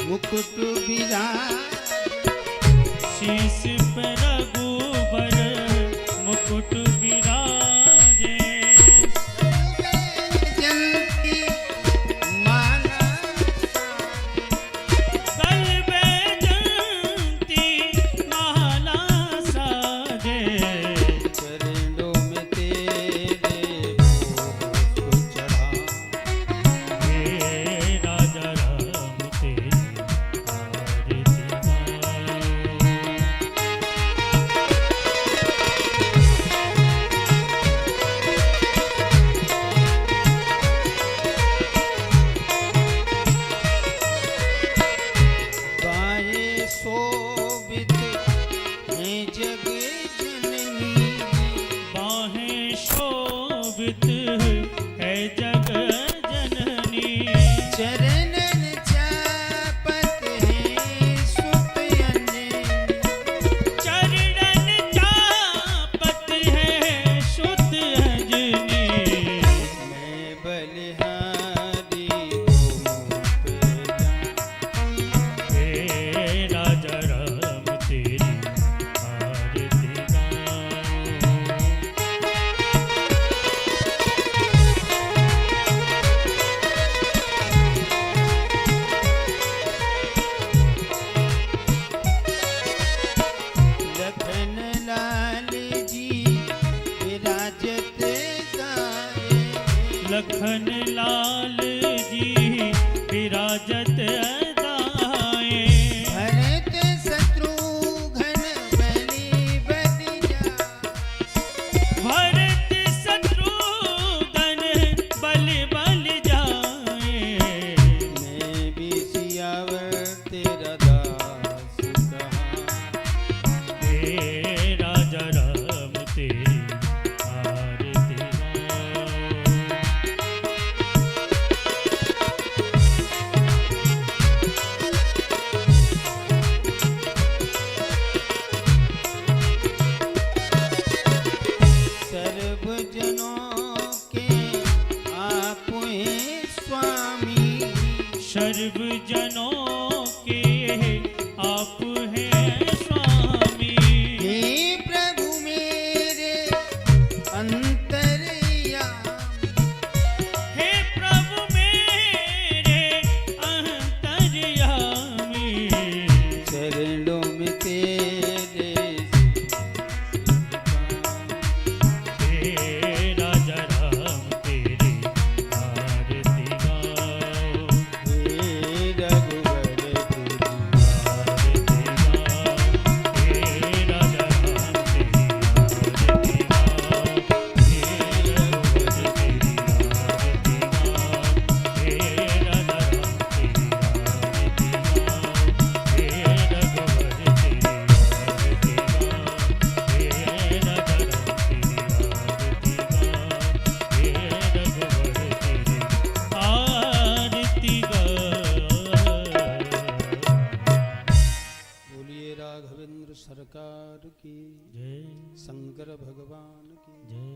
मुकुट विराज शीश पे रघुबर मुकुट विराजे जलती माला गल में जयंती माला साजे चरणों में तेरे भोग चढ़ा हे राजा राम तेरी आरती गाओ। बाएं शोभित हैं जग जननी बाहें शोभित है जग जननी चरणन चापत हैं सुत अंजनी चरणन चापत है शुद्ध अंजनी मैं बलिहारी तुम पे हे राजा राम तेरी आरती गाओ। लखन लाल जी विराजत गाए लखन लाल जी विराजत दाए भरत शत्रुघ्न बलि बलि जा भरत शत्रुघ्न बल बल जाए मैं भी सियावर तेरा दास कहाँ हे राजा राम तेरी आरती गाओ। सर्व जनों के आप हैं स्वामी सर्व जनों के आप हैं स्वामी हे प्रभु मेरे अंतर्यामी हे प्रभु मेरे अंतर्यामी चरणों में तेरे हे राजा राम तेरी आरती गाओ। हे रघुवर तुझी आरती गाओ। हे राजा राम तेरी आरती गाओ। हे रघुवर तेरी आरती गाओ। हे राजा राम तेरी आरती गाओ। हे रघुवर तेरी आरती गाओ। हे राजा राम तेरी आरती गाओ। हे रघुवर तेरी आरती गाओ। बोलिए राघवेंद्र सरकार की जय शंकर भगवान की जय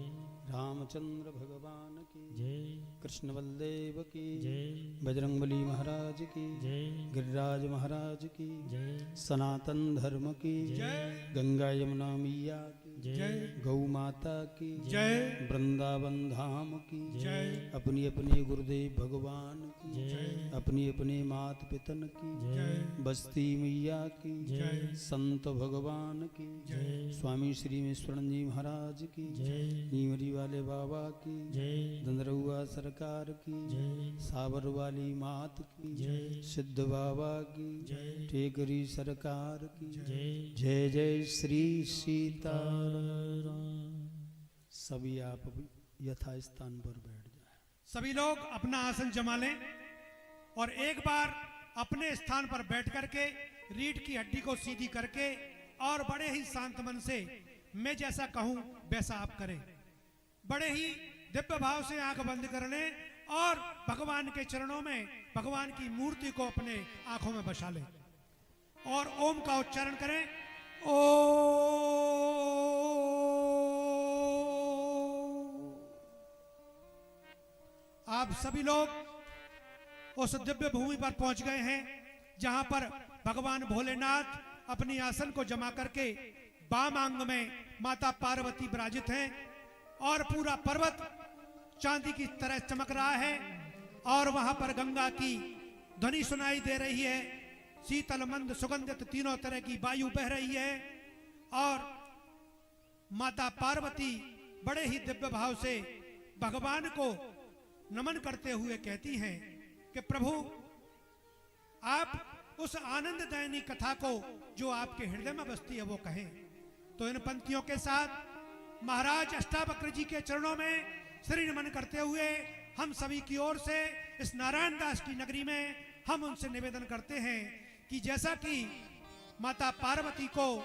रामचंद्र भगवान की जय कृष्ण बलदेव की जय बजरंगबली महाराज की जय गिरिराज महाराज की जय सनातन धर्म की जय गंगा यमुना मैया की जय गौ माता की जय वृंदावन धाम की जय अपनी अपने गुरुदेव भगवान की जय अपने अपने मात पितन की जय बस्ती मैया की जय संत भगवान की जय स्वामी श्री मेश्वरन जी महाराज की जय नीमरी वाले बाबा की जय दंदरुआ सरकार की जय साबर वाली मात की जय सिद्ध बाबा की जय टेकरी सरकार की जय जय जय श्री सीता सीताराम। सभी आप यथा स्थान पर बैठ जाए। सभी लोग अपना आसन जमा लें और एक बार अपने स्थान पर बैठ करके रीढ़ की हड्डी को सीधी करके और बड़े ही शांत मन से मैं जैसा कहूं वैसा आप करें। बड़े ही दिव्य भाव से आंख बंद कर लें और भगवान के चरणों में भगवान की मूर्ति को अपने आंखों में बसा लें और ओम का उच्चारण करें। ओ आप सभी लोग उस दिव्य भूमि पर पहुंच गए हैं जहां पर भगवान भोलेनाथ अपनी आसन को जमा करके बाम अंग में माता पार्वती विराजित हैं और पूरा पर्वत चांदी की तरह चमक रहा है और वहां पर गंगा की ध्वनि सुनाई दे रही है। शीतल मंद सुगंधित तीनों तरह की वायु बह रही है और माता पार्वती बड़े ही दिव्य भाव से भगवान को नमन करते हुए कहती हैं कि प्रभु आप उस आनंददायिनी कथा को जो आपके हृदय में बसती है वो कहें। तो इन पंक्तियों के साथ महाराज अष्टावक्र जी के चरणों में श्री नमन करते हुए हम सभी की ओर से इस नारायण दास की नगरी में हम उनसे निवेदन करते हैं कि जैसा कि माता पार्वती को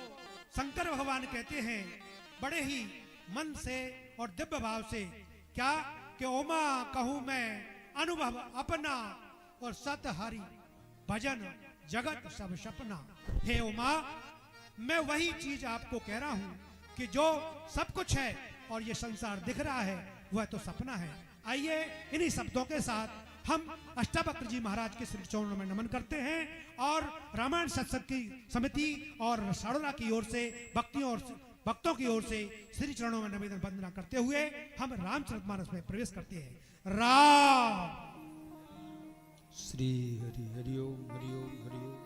शंकर भगवान कहते हैं बड़े ही मन से और दिव्य भाव से क्या कि ओमा कहूं मैं अनुभव अपना और सत हरि भजन जगत सब सपना। हे उमा, मैं वही चीज आपको कह रहा हूं कि जो सब कुछ है और ये संसार दिख रहा है वह तो सपना है। आइए इन्हीं शब्दों के साथ हम अष्टावक्र जी महाराज के श्री चरणों में नमन करते हैं और रामायण सत्संग की समिति और साड़ोरा की ओर से भक्तों की ओर से श्री चरणों में निवेदन वंदना करते हुए हम रामचरितमानस में प्रवेश करते हैं। राम श्री हरि हरि ओम हरि ओम हरि ओम।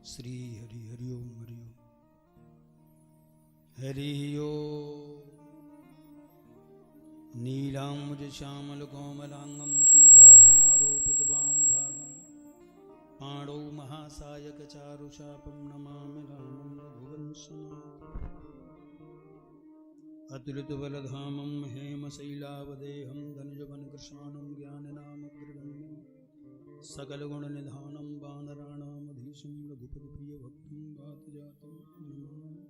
श्री हरि हरि ओम हरि ओम हरि ओम। नीलांबुज श्यामल कोमलांगं सीता समारोपित वामभागं पाणौ महासायक चारुचापं नमामि रामं रघुवंशनाथं। अतुलित बलधामं हेमशैलावदेहं धनुजवनकृशानं ज्ञाननामग्रगण्यं सकलगुणनिधानं वानराणामधीशं रघुपतिप्रियभक्तं वातजातं नमामि।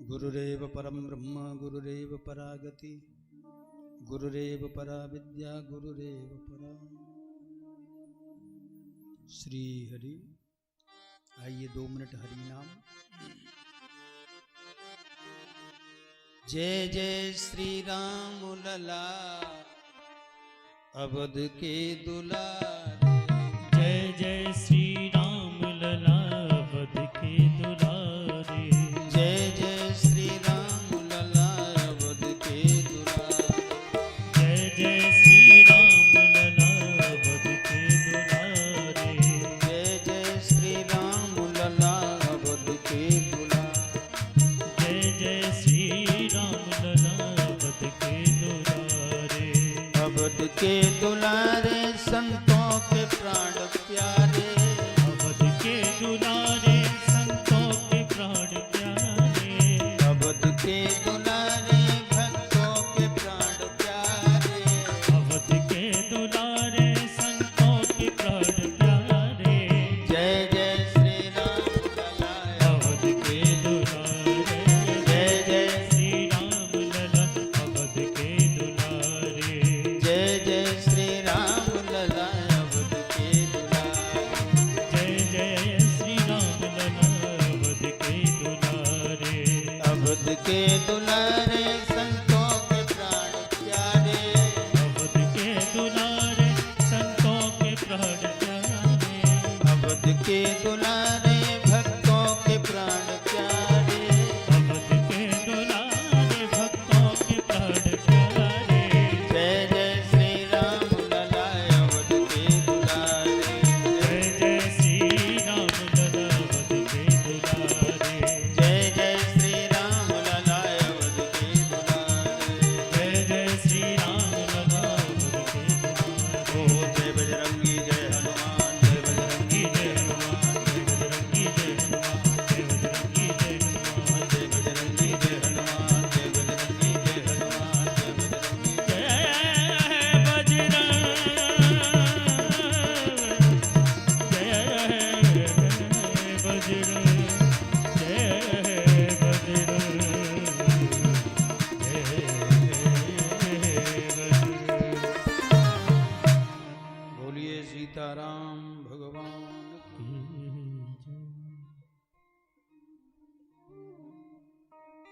गुरुरेव परं ब्रह्म गुरुरेव परागति गुरुरेव परा विद्या गुरुरेव परा। श्री हरि। आइए 2 मिनट हरि नाम। जय जय श्री राम लला अवध के दुलारे। जय जय श्री राम लला अवध के दुलारे। जय जय श्री राम लला अवध के दुलारे। जय जय श्री राम लला अवध के दुलारे। जय जय श्री राम लला अवध के दुलारे। जय जय श्री राम लला अवध के दुलारे। अवध के दुलारे संतों के प्राण प्यारे। अवध के दुलारे संतों के प्राण प्यारे। अवध के दुलारे भक्तों के प्राण प्यारे। अवध के दुलारे संतों के प्राण प्यारे। जय जय श्री राम लला अवध के दुलारे। जय जय श्री राम लला अवध के दुलारे। जय जय श्री राम लला अवध के दुलारे। जय जय श्री राम लला अवध के दुलारे। अवध के दुलारे संतों के प्राण प्यारे। अवध के दुलारे संतों के प्राण प्यारे। अवध के दुलारे भक्तों के प्राण प्यारे। अवध के दुलारे भक्तों के प्राण प्यारे। जय जय श्री राम लला अवध के दुलारे। जय जय श्री राम लला अवध के दुलारे। जय जय श्री राम लला अवध के दुलारे। जय जय श्री राम लला अवध के दुलारे। ओ जय बजरंगी जय हनुमान जय बजरंगी जय हनुमान जय बजरंगी जय हनुमान जय बजरंगी जय हनुमान जय बजरंगी जय हनुमान जय बजरंगी जय हनुमान जय बजरंगी जय बजरंग जय बजरंग जय बजरंग। बोलिए सीताराम भगवान की।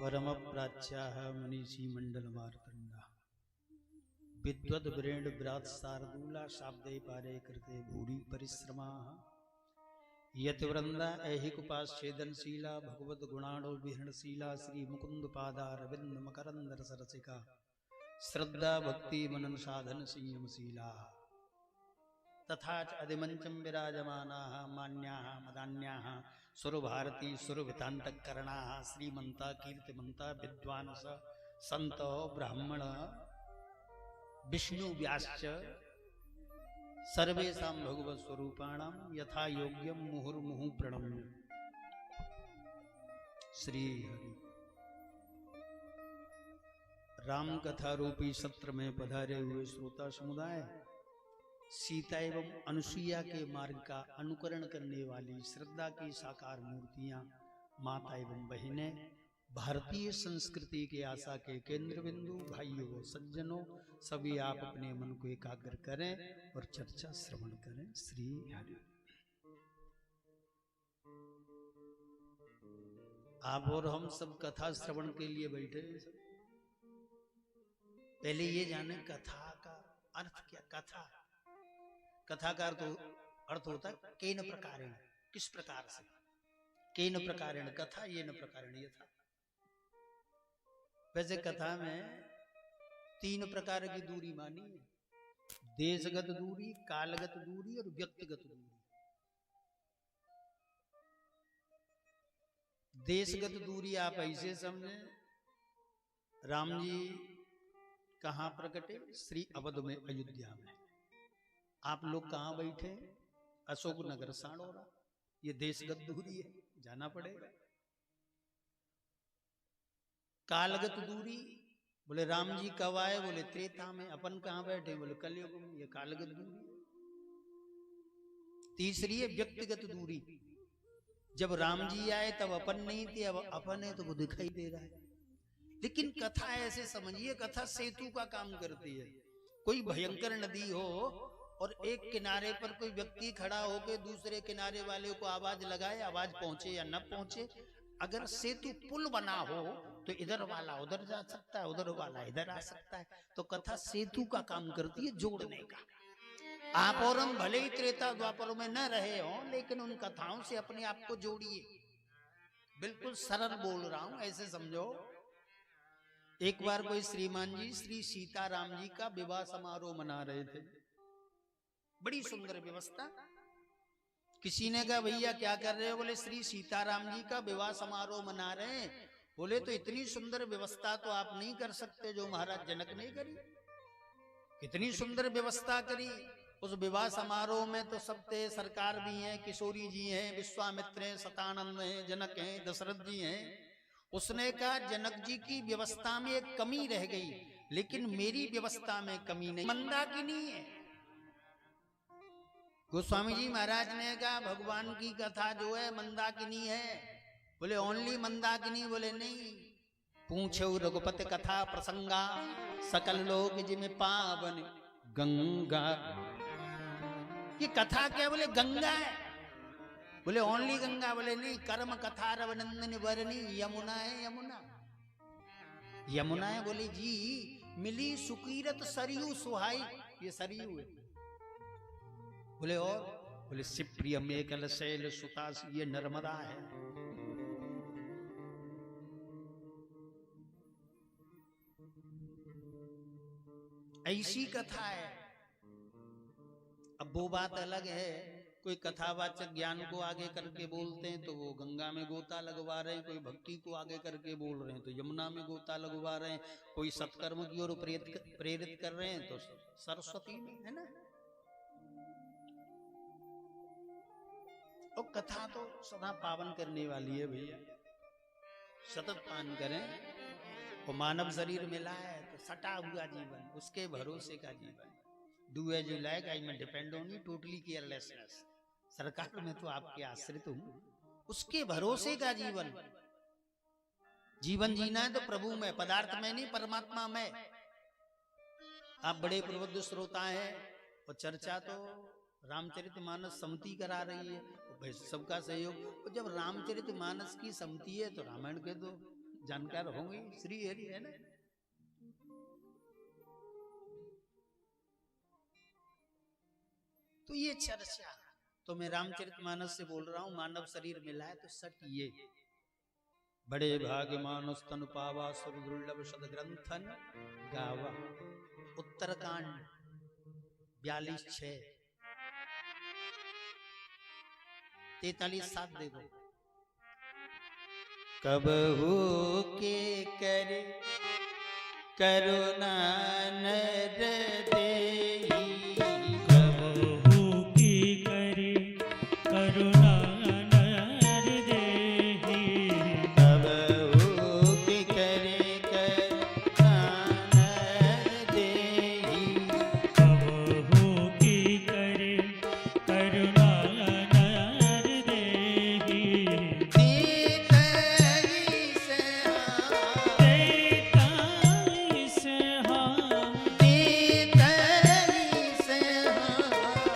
परम प्राच्याः मनीषी मंडल मार्तंडा विद्वद विरेण व्रात शार्दूला शाब्दे पारे कृते भूरि परिश्रमा यतिवृंदा ऐहिक उपास्येदनशीला भगवद गुणाणो विहरणशीला श्री मुकुंद पादा रविंद मकरंद रस रसिका श्रद्धा भक्ति मनन साधन संयमशीला तथा च अधिमंचम विराजमानाः मान्याः मदान्याः सुरभारती सुरभितांतकरणाः श्रीमंता कीर्तिमंता विद्वांस संत ब्राह्मण विष्णु व्याश्च सर्वेषां भगवत स्वरूपाणां यथा योग्यम मुहुर्मुहु प्रणम्य। श्री हरि राम कथा रूपी सत्र में पधारे हुए श्रोता समुदाय, सीता एवं अनुसुईया के मार्ग का अनुकरण करने वाली श्रद्धा की साकार मूर्तियां, माता एवं बहनें, भारतीय संस्कृति के आशा के केंद्र बिंदु भाइयों सज्जनों, सभी आप अपने मन को एकाग्र करें और चर्चा श्रवण करें। श्री हरि। आप और हम सब कथा श्रवण के लिए बैठे हैं। पहले ये जाने कथा का अर्थ क्या। कथा का अर्थ होता है केन प्रकारेण, किस प्रकार से। केन प्रकारेण कथा, ये न प्रकारेण यथा। वैसे कथा में 3 प्रकार की दूरी मानी है, देशगत दूरी, कालगत दूरी और व्यक्तिगत दूरी। देशगत दूरी आप ऐसे समझे, राम जी कहां प्रकटे? श्री अवध में, अयोध्या में। आप लोग कहां बैठे? अशोक नगर साणोरा। ये देशगत दूरी है, जाना पड़ेगा। कालगत दूरी, बोले राम जी कब आए? बोले त्रेता में। अपन कहां बैठे? बोले कलयुग में। ये कालगत दूरी। तीसरी है व्यक्तिगत दूरी, जब राम जी आए तब अपन नहीं थे, अब अपन है तो वो दिखाई दे रहा है। लेकिन कथा ऐसे समझिए, कथा सेतु का काम करती है। कोई भयंकर नदी हो और एक किनारे पर कोई व्यक्ति खड़ा होकर दूसरे किनारे वाले को आवाज लगाए, आवाज पहुंचे या न पहुंचे। अगर सेतु पुल बना हो तो इधर वाला उधर जा सकता है, उधर वाला इधर आ सकता है। तो कथा सेतु का काम करती है, जोड़ने का। आप और हम भले ही त्रेता द्वापर में न रहे हो, लेकिन उन कथाओं से अपने आप को जोड़िए। बिल्कुल सरल बोल रहा हूं, ऐसे समझो। एक बार कोई श्रीमान जी श्री सीताराम जी का विवाह समारोह मना रहे थे। बड़ी सुंदर व्यवस्था। किसी ने कहा भैया क्या कर रहे हो? बोले श्री सीताराम जी का विवाह समारोह मना रहे हैं। बोले तो इतनी सुंदर व्यवस्था तो आप नहीं कर सकते जो महाराज जनक ने करी। कितनी सुंदर व्यवस्था करी। उस विवाह समारोह में तो सब थे, सरकार भी हैं, किशोरी जी हैं, विश्वामित्र हैं, सतानंद हैं, जनक हैं, दशरथ जी हैं। उसने कहा जनक जी की व्यवस्था में एक कमी रह गई, लेकिन मेरी व्यवस्था में कमी नहीं। मंदाकिनी है। गोस्वामी जी महाराज ने कहा भगवान की कथा जो है मंदाकिनी है। बोले ओनली मंदाकिनी? बोले नहीं, पूछो रघुपति कथा प्रसंगा, सकल लोग जिमें पावन गंगा। ये कथा क्या? बोले गंगा है। बोले ओनली गंगा? बोले नहीं, कर्म कथा रवनंदन वरनी यमुना है। यमुना है। बोले जी मिली सुकीरत सरयू सुहाई, ये सरयू है। बोले और? बोले सिप्रिय मेकल शैल सुतास, ये नर्मदा है। ऐसी कथा है। अब वो बात अलग है, कोई कथावाचक ज्ञान को आगे करके बोलते हैं तो वो गंगा में गोता लगवा रहे हैं, कोई भक्ति को आगे करके बोल रहे हैं तो यमुना में गोता लगवा रहे हैं, कोई सत्कर्म की ओर प्रेरित कर रहे हैं तो सरस्वती में, है ना। और कथा तो सदा पावन करने वाली है भैया, सतत पान करें। और मानव शरीर मिला है तो सटा हुआ जीवन, उसके भरोसे का जीवन। डू एज यू लाइक, आई में depend on you, totally carelessness. सरकार में तो आपके आश्रित हूं, उसके भरोसे का जीवन। जीवन जीना है तो प्रभु में, पदार्थ में नहीं, परमात्मा में। आप बड़े प्रबुद्ध श्रोता हैं और चर्चा तो रामचरितमानस समिति करा रही है, भाई सबका सहयोग। और जब रामचरितमानस की समिति है तो रामायण के तो जानकार होंगे, श्री हरि है ना। तो ये चर्चा तो मैं रामचरितमानस से बोल रहा हूं, मानव शरीर मिला है तो सट ये बड़े भाग्य मानुस तनु पावा सुर दुर्लभ सद ग्रंथन गावा। उत्तरकांड 42:6 43:7 देखो। कबहू के करे करुणा नर देहि, कबहू की करे करुणा नर देहि, कबहू की करे करुणा नर देहि, कबहू की करे करुणा नर देहि, देतहि सहाय, देताई सहाय, देतहि सहाय,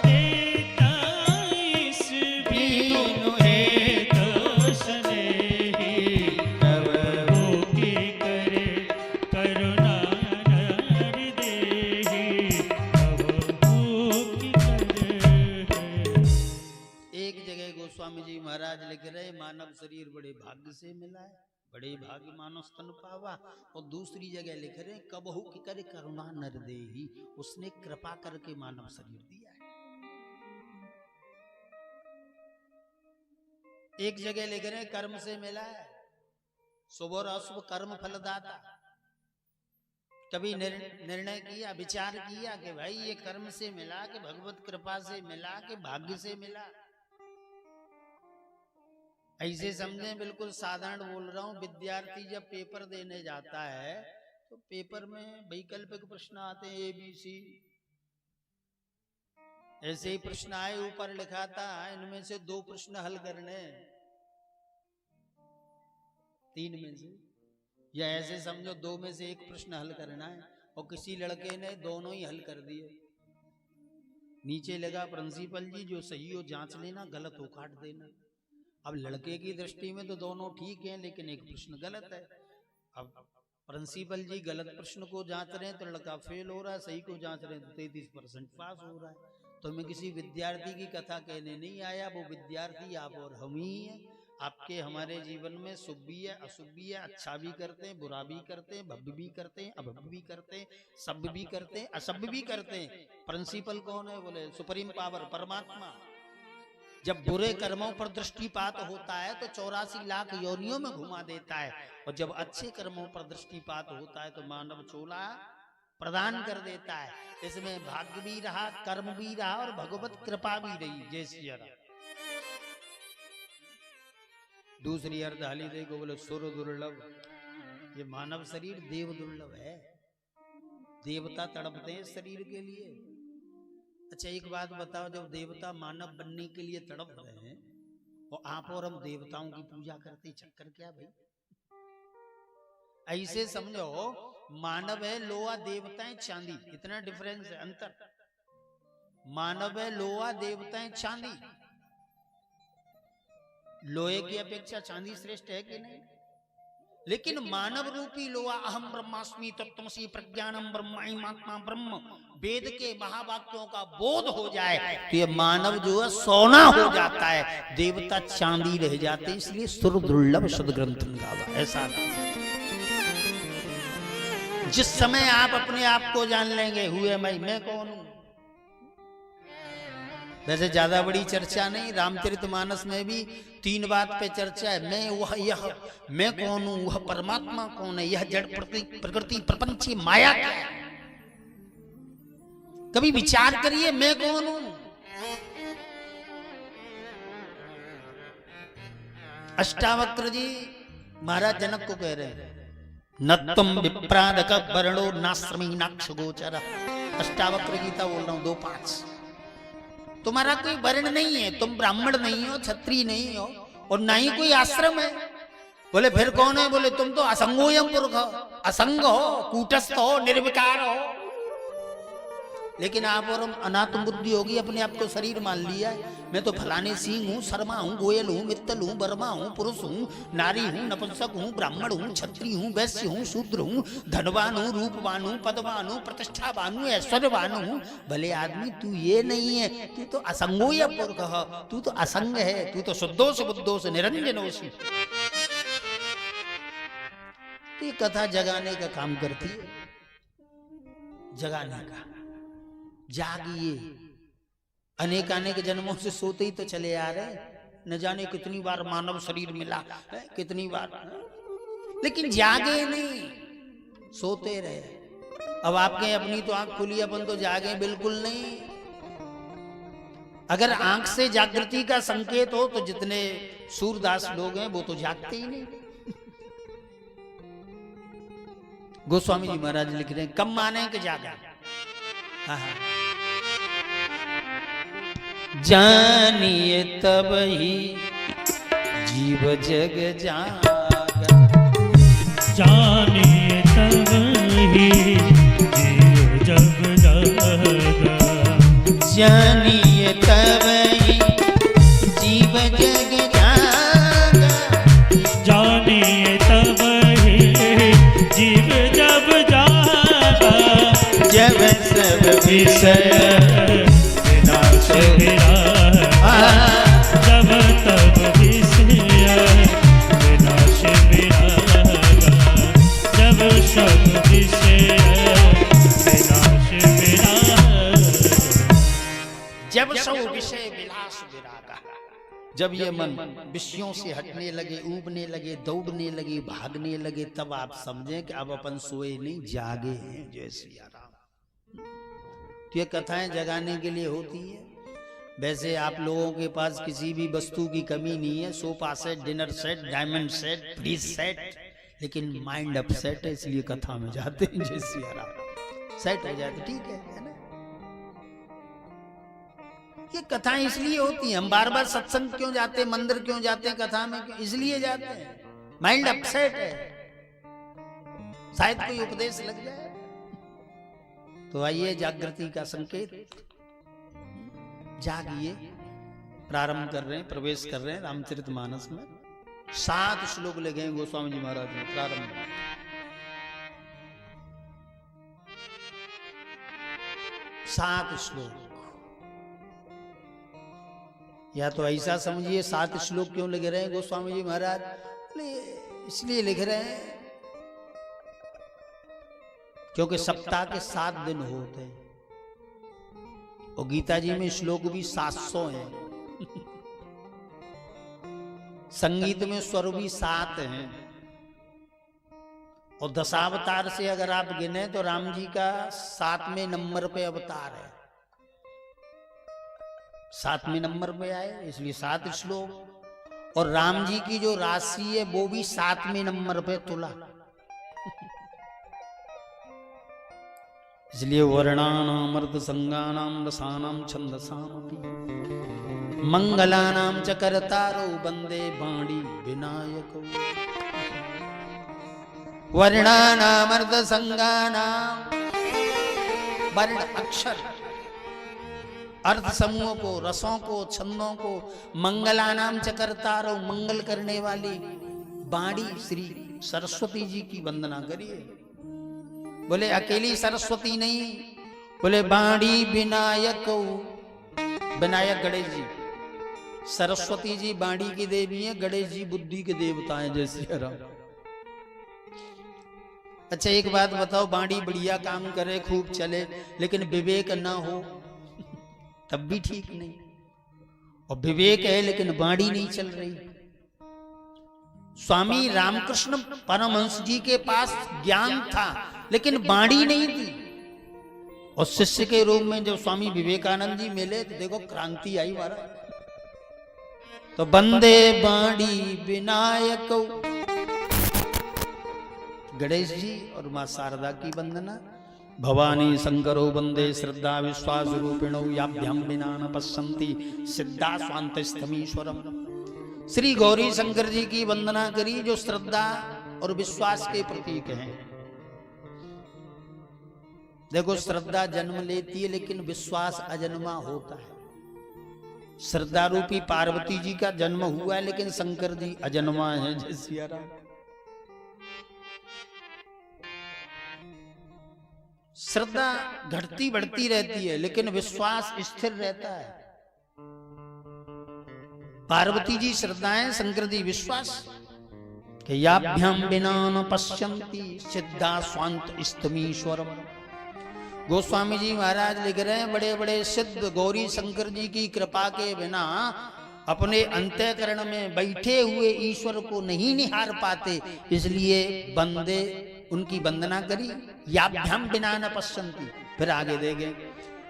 देताईस बीनु हेत स्नेहि, कबहू की करे करुणा नर देहि, कबहू की करे। एक जगह गोस्वामी जी महाराज लिख रहे मानव शरीर बड़े भाग्य से मिला है, बड़े भाग्य मानस तन पावा। और दूसरी जगह लिख रहे कबहू की करे करुणा नर देहि, उसने कृपा करके मानव शरीर दिया है। एक जगह लिख रहे कर्म से मिला है, शुभ और अशुभ कर्म फलदाता। कभी निर्णय किया, विचार किया कि भाई ये कर्म से मिला कि भगवत कृपा से मिला कि भाग्य से मिला। ऐसे समझे, बिल्कुल साधारण बोल रहा हूं। विद्यार्थी जब पेपर देने जाता है तो पेपर में वैकल्पिक प्रश्न आते हैं ABC। ऐसे ही प्रश्न आए, ऊपर लिखा था इनमें से 2 प्रश्न हल करने, 3 में से, या ऐसे समझो 2 में से 1 प्रश्न हल करना है। और किसी लड़के ने दोनों ही हल कर दिए। नीचे लगा प्रिंसिपल जी जो सही हो जांच लेना, गलत हो काट देना। अब लड़के की दृष्टि में तो दोनों ठीक हैं, लेकिन एक प्रश्न गलत है। अब प्रिंसिपल जी गलत प्रश्न को जांच रहे हैं तो लड़का फेल हो रहा है, सही को जांच रहे हैं तो 33% पास हो रहा है। तो मैं किसी विद्यार्थी की कथा कहने नहीं आया, वो विद्यार्थी आप और हम ही हैं। आपके हमारे जीवन में शुभ भी है, अशुभ भी है, अच्छा भी करते हैं, बुरा भी करते हैं, भव्य भी करते हैं, अभव्य भी करते हैं, सभ्य भी करते हैं, असभ्य भी करते हैं। प्रिंसिपल कौन है? बोले सुप्रीम पावर परमात्मा। जब बुरे कर्मों पर दृष्टिपात होता है तो 84 लाख योनियों में घुमा देता है, और जब अच्छे कर्मों पर दृष्टिपात होता है तो मानव चोला प्रदान कर देता है। इसमें भाग्य भी रहा, कर्म भी रहा और भगवत कृपा भी रही। जय श्री राम। दूसरी अर्धाली देखो, बोले सुर दुर्लभ। ये मानव शरीर देव दुर्लभ है, देवता तड़पते हैं शरीर के लिए। अच्छा एक बात बताओ, जब देवता मानव बनने के लिए तड़प रहे हैं और आप और हम देवताओं की पूजा करते, चक्कर क्या भाई? ऐसे समझो मानव है लोहा, देवताएं चांदी, इतना डिफरेंस है, अंतर। मानव है लोहा, देवताएं चांदी। लोहे की अपेक्षा चांदी श्रेष्ठ है कि नहीं? लेकिन मानव रूपी लोहा अहम ब्रह्मास्मि तत्त्वमसि प्रज्ञानम ब्रह्मात्मा ब्रह्म, वेद के महावाक्यों का बोध हो जाए तो ये मानव जो है सोना हो जाता है, देवता चांदी रह जाते हैं। इसलिए सुर दुर्लभ सदग्रंथ गावा। ऐसा जिस समय आप अपने आप को जान लेंगे, हुए मैं कौन हूं। वैसे ज्यादा बड़ी चर्चा नहीं, रामचरितमानस में भी 3 बात पे चर्चा है। मैं, वह, यह। मैं कौन हूं, वह परमात्मा कौन है, यह जड़ प्रकृति प्रपंची माया क्या है। कभी विचार करिए, मैं कौन हूं। अष्टावक्र जी महाराज जनक को कह रहे हैं, न तुम विप्रादक वर्णो नाश्रमी नाक्ष गोचर। अष्टावक्र गीता बोल रहा हूं 2:5। तुम्हारा कोई वर्ण नहीं है, तुम ब्राह्मण नहीं हो, क्षत्रिय नहीं हो, और ना ही कोई आश्रम है। बोले फिर कौन है? बोले तुम तो असंगोयम पुरुष हो, असंग हो, कूटस्थ हो, निर्विकार हो। लेकिन आप और अनात्म बुद्धि होगी, अपने आप को शरीर मान लिया है। मैं तो फलाने सिंह हूँ, शर्मा हूँ, गोयल हूँ, मित्तल हूँ, बर्मा हूँ, पुरुष हूँ, नारी हूँ, नपुंसक हूँ, ब्राह्मण हूँ, क्षत्रिय हूँ, वैश्य हूँ, शूद्र हूँ, धनवान हूँ, रूपवान हूँ, पदवान हूँ, प्रतिष्ठावान हूँ, ऐश्वर्यवान हूँ। भले आदमी तू ये नहीं है, तू तो असंगो या पुरख, तू तो असंग है, तू तो शुद्धोष बुद्धोष निरंजनोषि। ये कथा जगाने का काम करती है, जगाने का। जागिए, अनेक जन्मों से सोते ही तो चले आ रहे, न जाने कितनी बार मानव शरीर मिला है, कितनी बार, लेकिन जागे नहीं, सोते रहे। अब आपके अपनी तो आंख खुली, अपन तो जागे बिल्कुल नहीं। अगर आंख से जागृति का संकेत हो तो जितने सूरदास लोग हैं वो तो जागते ही नहीं। गोस्वामी जी महाराज लिख रहे हैं, कम माने कि जागा। हाँ हाँ, जानिए तब ही जीव जग जागा, जानिए तब ही जीव जग जागा, जानिए तब ही जीव जग जागा, जानिए तब ही जीव जब जागा, जब सब विषय विनाश विरागा, जब तब विषय विनाश विरागा, जब सब विषय विनाश विरागा, जब सब विषय विलास विरागा। जब ये मन विषयों से हटने लगे, ऊबने लगे, दौड़ने लगे, भागने लगे, तब आप समझें कि अब अपन सोए नहीं, जागे हैं। जय सिया राम। तो ये कथाएं जगाने के लिए होती है। वैसे आप लोगों के पास किसी भी वस्तु की कमी नहीं है, sofa set, dinner set, diamond set, fridge set, लेकिन माइंड अपसेट है, इसलिए कथा में जाते हैं। जय सिया राम। सेट हो जाए तो ठीक है ना। ये कथाएं इसलिए होती हैं, हम बार बार सत्संग क्यों जाते हैं, मंदिर क्यों जाते हैं, कथा में क्यों, इसलिए जाते हैं। माइंड अपसेट है, शायद कोई उपदेश लग जाए। तो आइए, जागृति का संकेत, जागिए। प्रारंभ कर रहे हैं, प्रवेश कर रहे हैं रामचरितमानस में। 7 श्लोक लगे हैं गोस्वामी जी महाराज ने। प्रारंभ 7 श्लोक। या तो ऐसा समझिए 7 श्लोक क्यों लिख रहे हैं गोस्वामी जी महाराज, इसलिए लिख रहे हैं क्योंकि सप्ताह के 7 दिन होते हैं, और गीता जी में श्लोक भी 700 हैं। संगीत में स्वर भी 7 हैं, और दशावतार से अगर आप गिने तो राम जी का 7वें नंबर पे अवतार है, 7वें नंबर पे आए, इसलिए 7 श्लोक। और राम जी की जो राशि है वो भी 7वें नंबर पे तुला, इसलिए वर्णानाम अर्ध संगानाम रसानाम छंदसामपि मंगलानाम च करतारो वंदे बाणी विनायको। वर्णानाम अर्ध संगानाम, वर्ण अक्षर, अर्थ समूह को, रसों को, छंदों को, मंगलानाम च करतारो, मंगल करने वाली बाणी श्री सरस्वती जी की वंदना करिए। बोले अकेली सरस्वती नहीं, बोले बाणी विनायक, विनायक गणेश जी। सरस्वती जी बाणी की देवी है, गणेश जी बुद्धि के देवता हैं। जय श्री राम। अच्छा एक बात बताओ, बाणी बढ़िया काम करे, खूब चले, लेकिन विवेक ना हो तब भी ठीक नहीं। और विवेक है लेकिन बाणी नहीं चल रही। स्वामी रामकृष्ण परमहंस जी के पास ज्ञान था लेकिन बाणी नहीं थी, और शिष्य के रूप में जब स्वामी विवेकानंद जी मिले तो देखो क्रांति आई महाराज। तो बंदे बाणी विनायक, गणेश जी और मां शारदा की वंदना। भवानी शंकरो वंदे श्रद्धा विश्वास रूपिणो याभ्याम विना न पश्यन्ति सिद्धा स्वांतस्थमीश्वरम। श्री गौरी शंकर जी की वंदना करी जो श्रद्धा और विश्वास के प्रतीक हैं। देखो श्रद्धा जन्म लेती है लेकिन विश्वास अजन्मा होता है। श्रद्धा रूपी पार्वती जी का जन्म हुआ है लेकिन शंकर जी अजन्मा है। जय सिया राम। श्रद्धा घटती बढ़ती रहती है लेकिन विश्वास स्थिर रहता है। पार्वती जी श्रद्धाएं, शंकर जी विश्वास। कि याभ्याम बिना न पश्यन्ति सिद्धा स्वांत स्तमीश्वरम। गोस्वामी जी महाराज लिख रहे हैं बड़े बड़े सिद्ध गौरी शंकर जी की कृपा के बिना अपने अंतःकरण में बैठे हुए ईश्वर को नहीं निहार पाते, इसलिए बंदे उनकी वंदना करी। याभ्याम बिना न पश्यन्ति। फिर आगे देंगे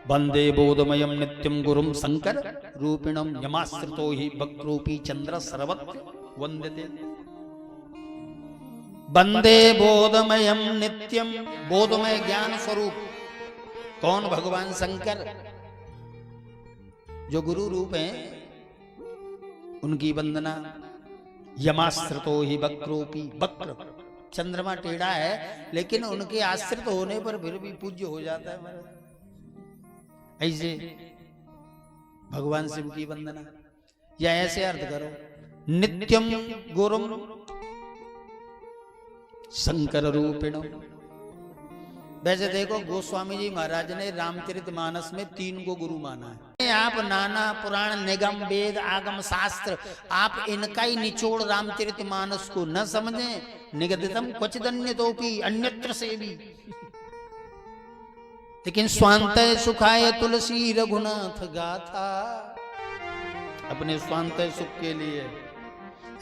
वंदे बोधमयम नित्यम गुरुम शंकर रूपिणम यमाश्रितो ही वक्रूपी चंद्र सर्वत्र वंदते। वंदे बोधमयम नित्यम। बोधमय ज्ञान स्वरूप कौन? भगवान शंकर जो गुरु रूप हैं, उनकी वंदना। यमाश्रितो ही वक्रूपी। वक्र चंद्रमा टेढ़ा है लेकिन उनके आश्रित होने पर फिर भी पूज्य हो जाता है महाराज। ऐसे भगवान शिव की वंदना। या ऐसे अर्थ करो नित्यम गुरुम शंकर रूपिणम। वैसे देखो गोस्वामी जी महाराज ने रामचरितमानस में 3 को गुरु माना है। आप नाना पुराण निगम वेद आगम शास्त्र आप इनका ही निचोड़ रामचरितमानस को न समझें। निगदितम क्वचिदन्यतोपि अन्यत्र से भी। लेकिन स्वांतय सुखाय तुलसी रघुनाथ गाथा। अपने स्वांतय सुख के लिए।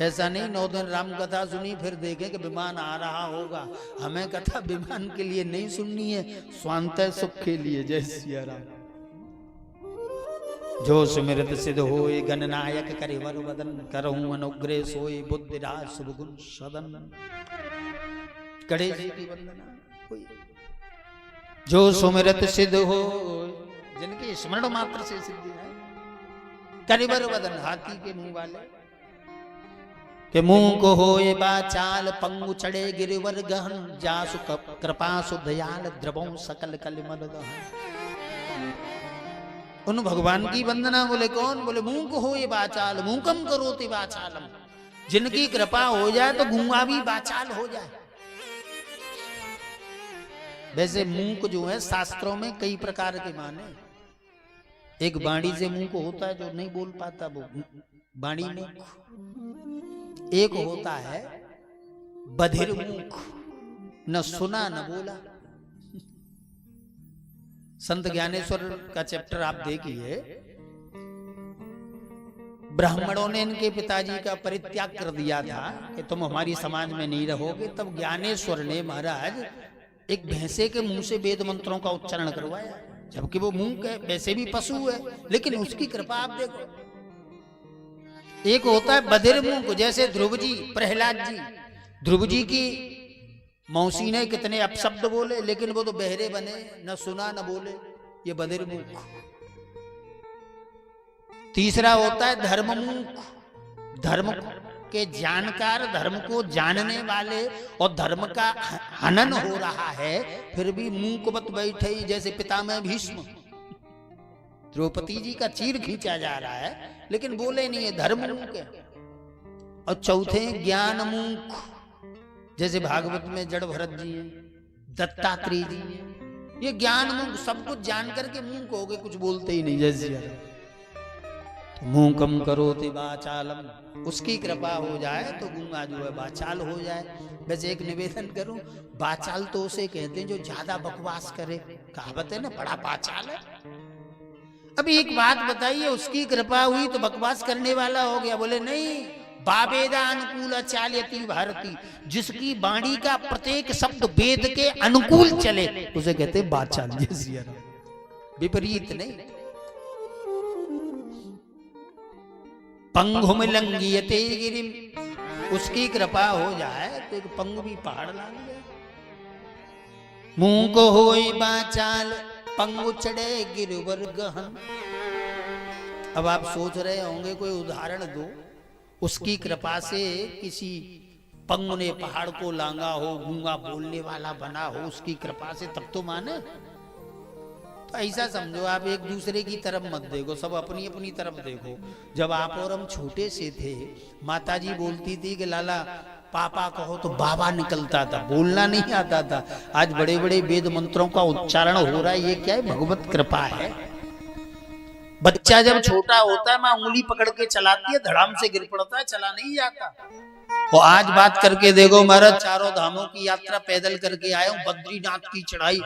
ऐसा नहीं 9 दिन राम कथा सुनी फिर देखें कि विमान आ रहा होगा। हमें कथा विमान के लिए नहीं सुननी है, स्वांतय सुख के लिए। जय सिया राम। जो सुमिरत सिद्ध होए गणनायक करे वर वदन करहूं अनुग्रह सोए बुद्धिराज शुभ गुण सदन। कड़े जी की वंदना। जो सुमिरत सिद्ध हो, जिनके स्मरण मात्र से सिद्धि है। करिवर वदन हाथी के मुंह वाले। के मुंह को होए बाचाल पंगु चढ़े गिरिवर गहन जासु कृपा सुदयाल द्रवों सकल कलिमल गहन। उन भगवान की वंदना। बोले कौन? बोले मुंह को होए बाचाल मुंकम करोति बाचालम। जिनकी कृपा हो जाए तो गूंगा भी बाचाल हो जाए। वैसे मूक जो है शास्त्रों में कई प्रकार के माने। एक बाणी से मूक होता है जो नहीं बोल पाता, वो बाणी मूक। एक होता है बधिर मूक, न सुना न बोला। संत ज्ञानेश्वर का चैप्टर आप देखिए। ब्राह्मणों ने इनके पिताजी का परित्याग कर दिया था कि तुम हमारी समाज में नहीं रहोगे। तब ज्ञानेश्वर ने महाराज एक भैंसे के मुंह से वेद मंत्रों का उच्चारण करवाया, जबकि वो मूक है, वैसे भी पशु है, लेकिन उसकी कृपा आप देखो। एक होता है बधिर मूक, जैसे ध्रुव जी, प्रहलाद जी। ध्रुव जी की मौसी ने कितने अपशब्द बोले, लेकिन वो तो बहरे बने, न सुना न बोले। ये बधिर मूक। तीसरा होता है धर्म मूक। धर्म के जानकार, धर्म को जानने वाले, और धर्म का हनन हो रहा है फिर भी मूकवत बैठे, जैसे पितामह भीष्म। द्रौपदी जी का चीर खींचा जा रहा है लेकिन बोले नहीं है, धर्म मूक है। और चौथे ज्ञान मूक, जैसे भागवत में जड़ भरत जी हैं, दत्तात्रेय जी हैं। ये ज्ञान मूक, सब कुछ जान करके मूक हो गए, कुछ बोलते ही नहीं। जैसे मूकम करोति वाचालम। उसकी कृपा हो जाए तो गूंगा जो है वाचाल हो जाए। वैसे एक निवेदन करूं, वाचाल तो उसे कहते हैं जो ज्यादा बकवास करे। कहावत है ना, बड़ा वाचाल है। अभी एक बात बताइए, उसकी कृपा हुई तो बकवास करने वाला हो गया? बोले नहीं, बावेदा अनुकूल चाल्यति भारती। जिसकी वाणी का प्रत्येक शब्द वेद के अनुकूल चले उसे कहते वाचाल। विपरीत नहीं। पंगुम लंघयते गिरिम। उसकी कृपा हो जाए तो एक पंगु भी पहाड़ लांग जाए। मुंह को होई बाचाल पंगु चढ़े गिरवर गहन। अब आप सोच रहे होंगे कोई उदाहरण दो, उसकी कृपा से किसी पंगु ने पहाड़ को लांगा हो, गूंगा बोलने वाला बना हो, उसकी कृपा से, तब तो माने। तो ऐसा समझो आप एक दूसरे की तरफ मत देखो, सब अपनी अपनी तरफ देखो। जब आप और हम छोटे से थे, माताजी बोलती थी कि लाला पापा कहो तो बाबा निकलता था, बोलना नहीं आता था। आज बड़े बड़े वेद मंत्रों का उच्चारण हो रहा है, ये क्या है? भगवत कृपा है। बच्चा जब छोटा होता है, माँ उंगली पकड़ के चलाती है, धड़ाम से गिर पड़ता है, चला नहीं जाता। और आज बात करके देखो महाराज, चारों धामों की यात्रा पैदल करके आया हूं, बद्रीनाथ की चढ़ाई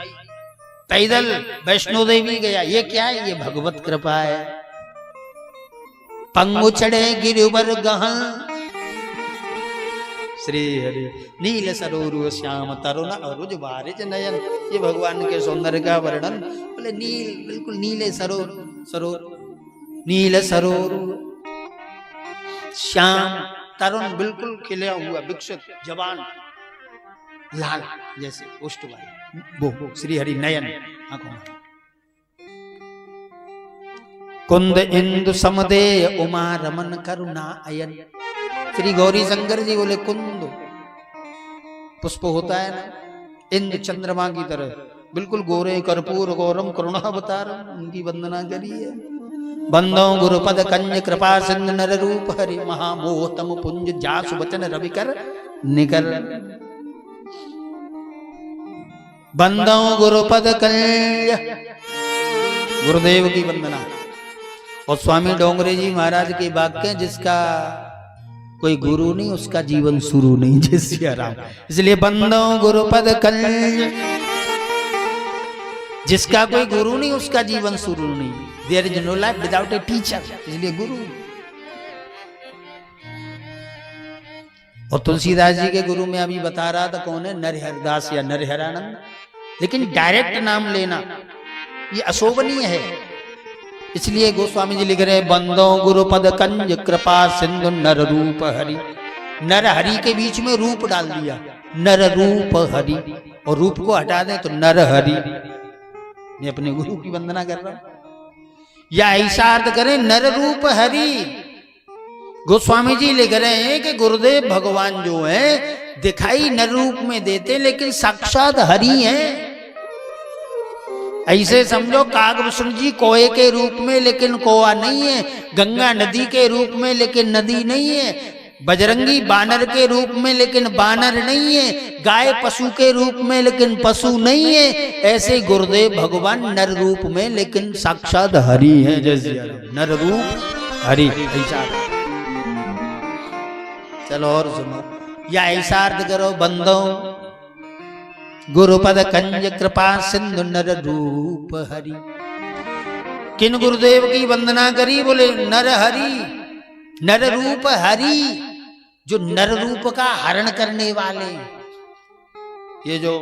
पैदल, वैष्णो देवी गया, ये क्या है? ये भगवत कृपा है। पंगु चढ़े गिरिवर गहन श्री हरि नील सरोरु श्याम तरुण अरुज बारिज नयन, ये भगवान के सौंदर्य का वर्णन। बोले नील, बिल्कुल नीले सरोर, सरोर नील सरोर, श्याम तरुण, बिल्कुल खिला हुआ, विकसित, जवान, लाल जैसे उष्ट वाले, वो श्री हरि नयन आंखों में। कुंद इंदु समदेय उमा रमन करुणा अयन, श्री गौरी शंकर जी बोले कुंद पुष्प होता है ना, इंद्र चंद्रमा की तरह, बिल्कुल गोरे कर्पूर गौरम करुणावतारम, उनकी वंदना करिए। बंदो गुरुपद कंज कृपा सिंधु नर रूप हरि, महामोहतम पुंज जासु वचन रविकर निकर। बंदो गुरुपद कंज, गुरुदेव की वंदना। और स्वामी डोंगरे जी महाराज के वाक्य, जिसका कोई गुरु नहीं उसका जीवन शुरू नहीं, जय सिया राम। इसलिए बंदो गुरुपद कंज, जिसका कोई गुरु नहीं उसका जीवन शुरू नहीं। There is no life without a teacher, इसलिए गुरु। और तुलसीदास जी के गुरु में अभी बता रहा था कौन है, नरहरदास या नरहरानंद। लेकिन डायरेक्ट नाम लेना ये अशोभनीय है, इसलिए गोस्वामी जी लिख रहे हैं बंदो गुरुपद कंज कृपा सिंधु नर रूप हरि। नर हरि के बीच में रूप डाल दिया, नर रूप हरि, और रूप को हटा दें तो नर हरि। मैं अपने गुरु की वंदना कर रहा हूं, या ऐसा अर्थ करें नर रूप हरि। गोस्वामी जी लिख रहे हैं कि गुरुदेव भगवान जो है दिखाई नर रूप में देते, लेकिन साक्षात हरि हैं। ऐसे समझो कागभूषण जी कोए के रूप में लेकिन कोआ नहीं है, गंगा नदी के रूप में लेकिन नदी नहीं है, बजरंगी बानर के रूप में लेकिन बानर नहीं है, गाय पशु के रूप में लेकिन पशु नहीं है। ऐसे गुरुदेव भगवान नर रूप में लेकिन साक्षात हरि है। जैसे नर रूप हरि, ऐसा। चलो और सुनो, या ऐसा अर्थ करो बंदो गुरुपद कंज कृपा सिंधु नर रूप हरि। किन गुरुदेव की वंदना करी? बोले नर हरि, नर रूप हरि, जो नर रूप का हरण करने वाले। ये जो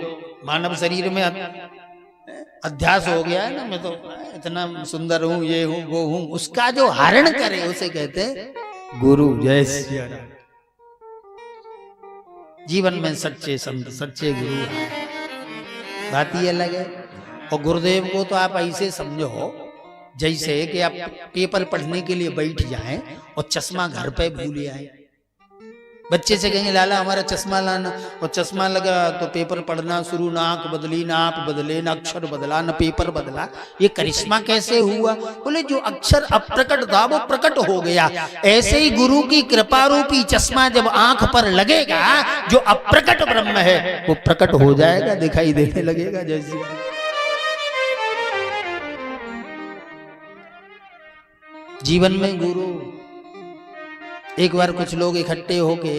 मानव शरीर में अध्यास हो गया है ना, मैं तो इतना सुंदर हूं, ये हूं, वो हूं, उसका जो हरण करे उसे कहते हैं गुरु। जय श्री राम। जीवन में सच्चे संत, सच्चे गुरु हैं, बात ही अलग है। और गुरुदेव को तो आप ऐसे समझो जैसे कि आप पेपर पढ़ने के लिए बैठ जाएं और चश्मा घर पे भूल आए। बच्चे से कहेंगे लाला हमारा चश्मा लाना, और चश्मा लगा तो पेपर पढ़ना शुरू, ना आंख बदली, ना आप बदले, ना अक्षर बदला, ना पेपर बदला। ये करिश्मा कैसे हुआ? बोले जो अक्षर अप्रकट था वो प्रकट हो गया। ऐसे ही गुरु की कृपा रूपी चश्मा जब आंख पर लगेगा, जो अप्रकट ब्रह्म है वो प्रकट हो जाएगा, दिखाई देने लगेगा। जैसे जीवन में गुरु। एक बार कुछ लोग इकट्ठे होके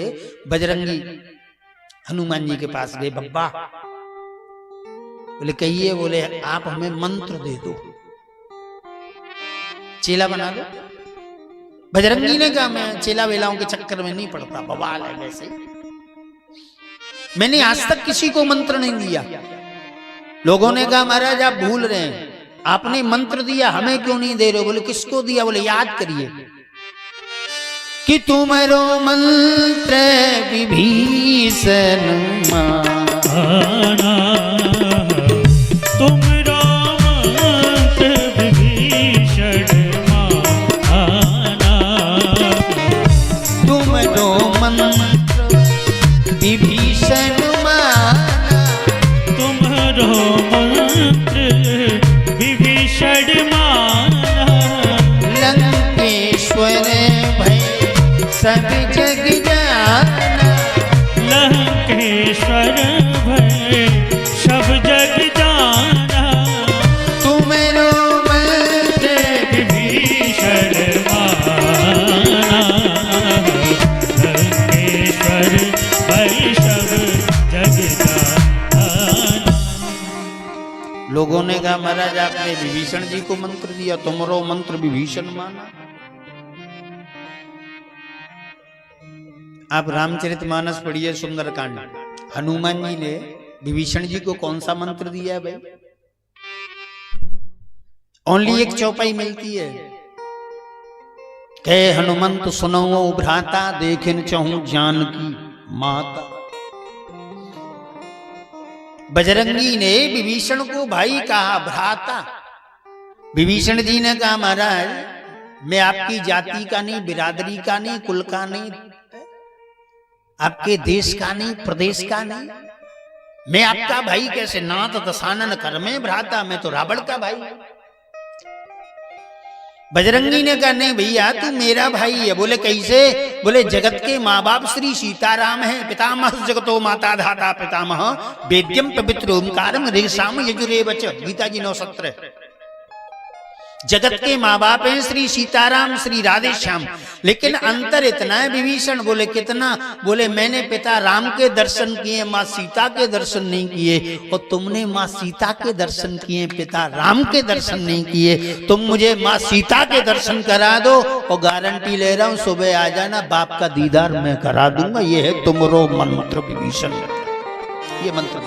बजरंगी हनुमान जी के पास गए। बब्बा बोले कहिए, बोले आप हमें मंत्र दे दो, चेला बना दो। बजरंगी ने कहा मैं चेला वेलाओं के चक्कर में नहीं पड़ता, बवाल है वैसे, मैंने आज तक किसी को मंत्र नहीं दिया। लोगों ने कहा महाराज आप भूल रहे हैं, आपने मंत्र दिया हमें क्यों नहीं दे रहे? बोले किसको दिया? बोले याद करिए कि तुम्हारो मंत्र विभीषण माना, तुम्हारा मंत्र विभीषण माना, तुम्हारो मंत्र विभीषण माना, तुम्हारो मंत्र विभीषण माना, लंकेश्वर भय सब जग जाना, लंकेश्वर भय सब जग जाना, तुम्हारो मंत्र विभीषण माना, लंकेश्वर भय सब जग जाना। लोगों ने कहा महाराज आपने विभीषण जी को मंत्र दिया, तुम्हारो मंत्र विभीषण माना। आप रामचरितमानस पढ़िए, सुंदरकांड। हनुमान जी ने विभीषण जी को कौन सा मंत्र दिया है भाई? ओनली एक चौपाई मिलती है, कहे हनुमंत सुनो भ्राता, देखन चहूं जानकी माता। बजरंगी ने विभीषण को भाई कहा, भ्राता। विभीषण जी ने कहा महाराज मैं आपकी जाति का नहीं, बिरादरी का नहीं, कुल का नहीं, आपके देश का नहीं, प्रदेश का नहीं, मैं आपका भाई कैसे? नाथ दशानन कर में भ्राता, मैं तो रावण का भाई। बजरंगी ने कहा नहीं भैया तू मेरा भाई है। बोले कैसे? बोले जगत के माँ बाप श्री सीताराम है, पितामह जगतो माता धाता पितामह, वेद्यम पवित्र ओंकारम रेशाम यजुरेवच। गीता जी 9:17। जगत के माँ बाप हैं श्री सीताराम, श्री राधे श्याम, लेकिन अंतर इतना है विभीषण। बोले कितना? बोले मैंने पिता राम के दर्शन किए, माँ सीता के दर्शन नहीं किए, और तुमने माँ सीता के दर्शन किए, पिता राम के दर्शन नहीं किए। तुम मुझे माँ सीता के दर्शन करा दो और गारंटी ले रहा हूं सुबह आ जाना, बाप का दीदार मैं करा दूंगा। ये है तुमरो मंत्र विभीषण। ये मंत्र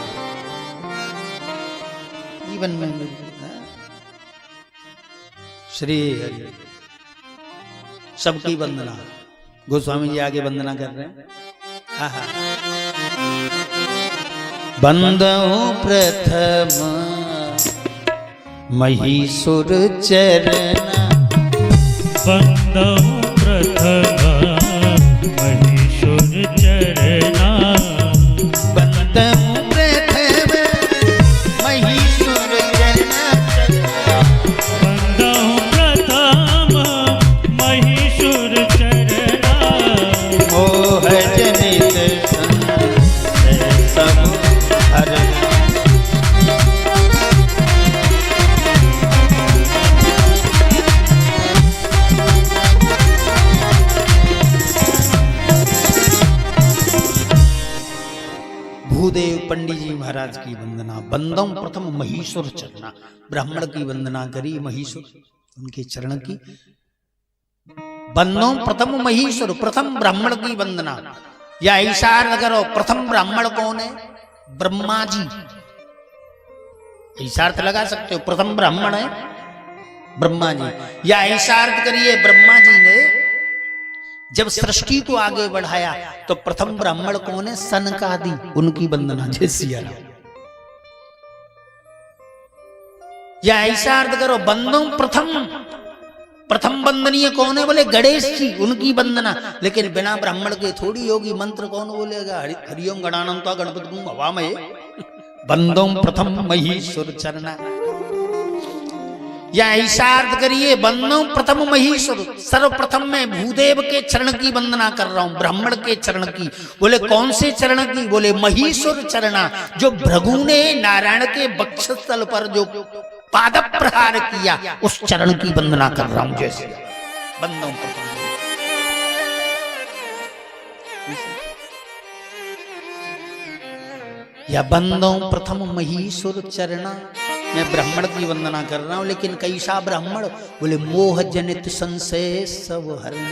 जीवन में श्री हरि। सबकी वंदना। गोस्वामी जी आगे वंदना कर रहे हैं। आहा। बंदो प्रथम महीसुर चरना, बंदो प्रथम महीसुर चरना, बंदो प्रथम महीसुर चरना, बंदो प्रथम महीसुर चरना, मोह जनित संशय सब हरना। भूदेव पंडित जी महाराज की वंदना। बंदम प्रथम महीसुर चरना, ब्राह्मण की वंदना करी, महीसुर उनके चरण की। बंदों प्रथम महीसुर, प्रथम ब्राह्मण की वंदना। या ऐसा अर्थ करो, प्रथम ब्राह्मण कौन है? ब्रह्मा जी। ऐसा अर्थ लगा सकते हो, प्रथम ब्राह्मण है ब्रह्मा जी। या ऐसा अर्थ करिए, ब्रह्मा जी ने जब सृष्टि को आगे बढ़ाया तो प्रथम ब्राह्मण कौन है? सनकादि, उनकी वंदना। जय सिया राम। या ऐसा अर्थ करो, बंदों प्रथम वंदनीय कौन है? बोले गणेश जी, उनकी वंदना। लेकिन बिना ब्राह्मण के थोड़ी होगी। मंत्र कौन बोलेगा? हरिओम गणानंत्वा गणपति हवामहे। बंदों प्रथम महीसुर चरना। या ऐसा अर्थ करिए, बंदों प्रथम महीसुर, सर्वप्रथम मैं भूदेव के चरण की वंदना कर रहा हूं, ब्राह्मण के चरण की। बोले कौन से चरण की? बोले महीसुर चरणा, जो भृगु ने नारायण के वक्षस्थल पर जो पाद प्रहार किया, उस चरण की वंदना कर रहा हूं। जैसे बंदों प्रथम या बंदों प्रथम महीसुर चरणा, मैं ब्राह्मण की वंदना कर रहा हूं। लेकिन कैसा ब्राह्मण? बोले मोह जनित संशय सब हरना,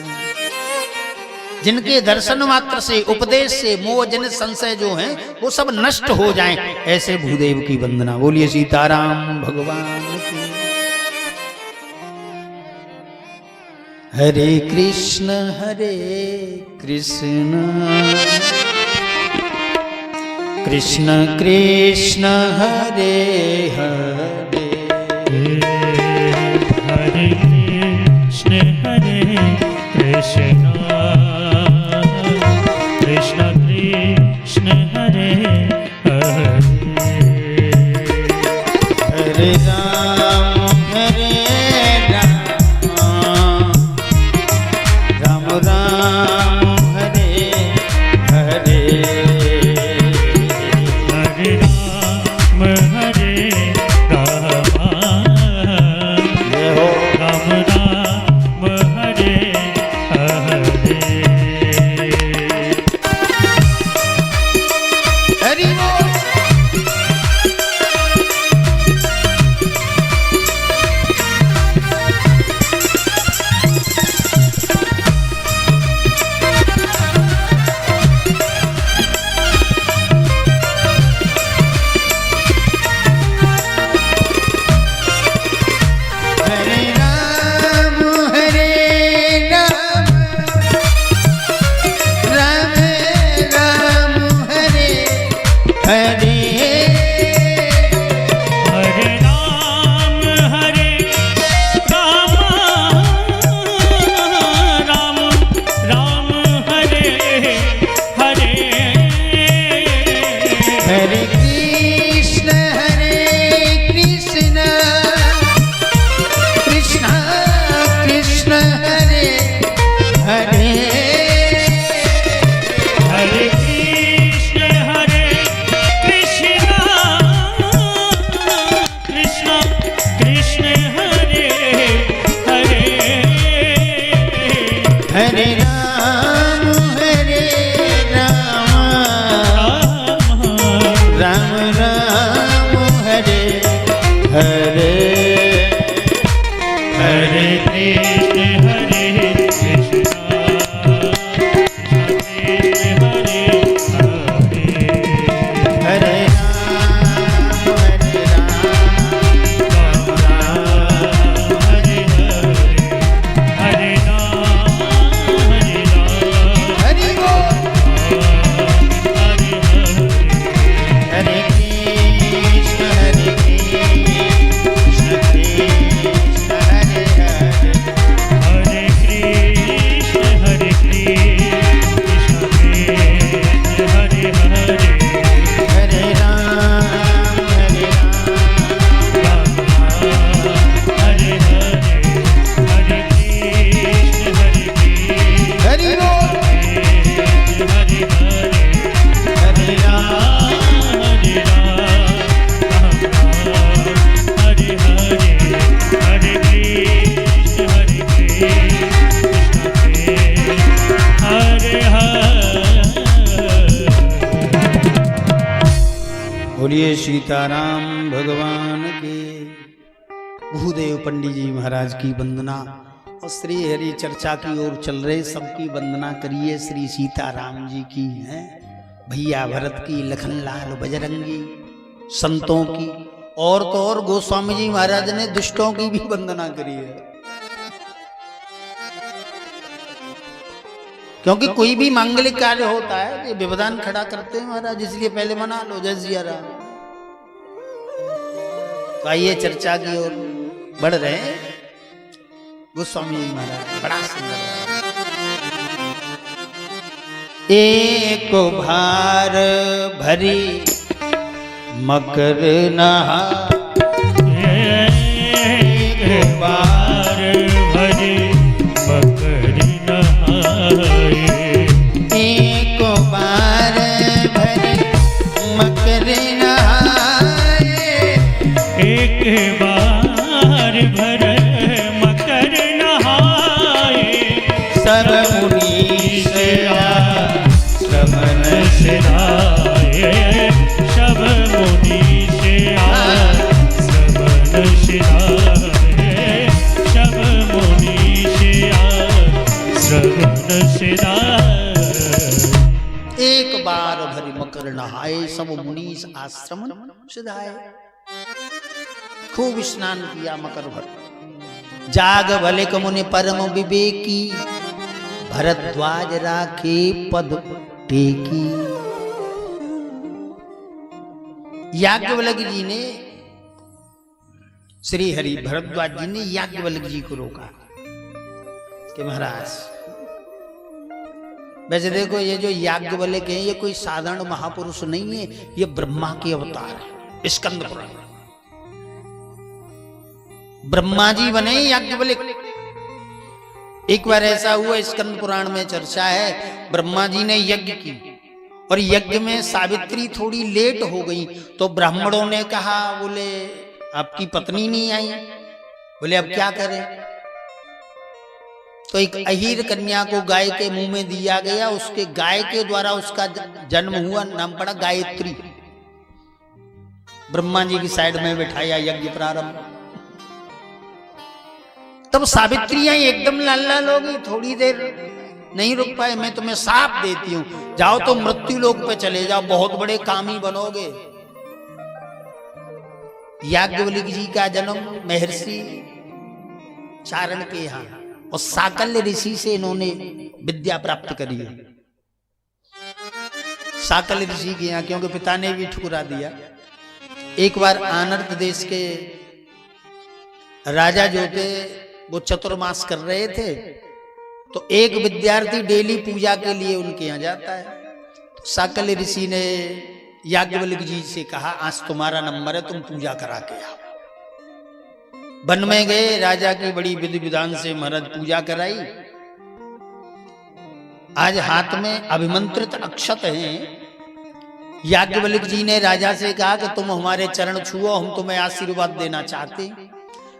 जिनके दर्शन मात्र से, उपदेश से मोह जनित संशय जो हैं वो सब नष्ट हो जाएं, ऐसे भूदेव की वंदना। बोलिए सीताराम भगवान की। हरे कृष्ण कृष्ण कृष्ण हरे हरे, हरे कृष्ण कृष्ण कृष्ण हरे हरे, हरे राम हरे बोलिए सीताराम भगवान के। भूदेव पंडित जी महाराज की वंदना और श्री हरि चर्चा की ओर चल रहे सबकी वंदना करिए। श्री सीताराम जी की है, भैया भरत की, लखनलाल बजरंगी, संतों की, और तो और गोस्वामी जी महाराज ने दुष्टों की भी वंदना करी है। क्योंकि कोई भी मांगलिक कार्य होता है तो व्यवधान खड़ा करते हैं महाराज, इसलिए पहले मना लो जय सिया राम। तो आइए चर्चा की ओर बढ़ रहे हैं। गोस्वामी जी महाराज बड़ा सुंदर, एक भार भरी मकर नहा, एक बार भरी मकर नहाए, एक बार भरी मकर नहाए, एक बार भर मकर नहाए, सब मुनीष श्रवण सिराए, सब मुनीष श्रवण सिराए, सब मुनीष श्रवण सिराए। एक बार भरी मकर नहाए, सब मुनीष आश्रम सिधाए। खूब स्नान किया मकर भर, जाग भले कमुनि परम विवेकी, भरद्वाज राखे पद टेकी। याज्ञवल्क्य जी ने, श्री हरि भरद्वाज जी ने याज्ञवल्क्य जी को रोका कि महाराज, वैसे देखो ये जो याज्ञवल्क्य है ये कोई साधारण महापुरुष नहीं है, ये ब्रह्मा के अवतार है। स्कंद पुराण, ब्रह्मा जी बने याज्ञवल्क्य। एक बार ऐसा हुआ, स्कंद पुराण में चर्चा है, ब्रह्मा जी ने यज्ञ की और यज्ञ में सावित्री थोड़ी लेट हो गई, तो ब्राह्मणों ने कहा, बोले आपकी पत्नी नहीं आई, बोले अब क्या करें। तो एक अहीर कन्या को गाय के मुंह में दिया गया, उसके गाय के द्वारा उसका जन्म हुआ, नाम पड़ा गायत्री। ब्रह्मा जी की साइड में बिठाया, यज्ञ प्रारंभ। तब सावित्री आई, एकदम लाल लाल हो गई, थोड़ी देर नहीं रुक पाए। मैं तुम्हें साप देती हूं, जाओ तो मृत्यु लोक पे चले जाओ, बहुत बड़े कामी बनोगे। याज्ञवल्क्य जी का जन्म महर्षि चारण के यहाँ, और साकल्य ऋषि से इन्होंने विद्या प्राप्त करी है। साकल्य ऋषि के यहाँ, क्योंकि पिता ने भी ठुकरा दिया। एक बार आनर्त देश के राजा जो थे वो चतुर्मास कर रहे थे, तो एक विद्यार्थी डेली पूजा के लिए उनके यहाँ जाता है। तो साकल्य ऋषि ने याज्ञवल्क्य जी से कहा, आज तुम्हारा नंबर है, तुम पूजा करा के आओ। वन में गए, राजा की बड़ी विधि विधान से महाराज पूजा कराई। आज हाथ में अभिमंत्रित अक्षत हैं। याज्ञवल्क्य जी ने राजा से कहा कि तुम हमारे चरण छुओ, हम तुम्हें आशीर्वाद देना चाहते।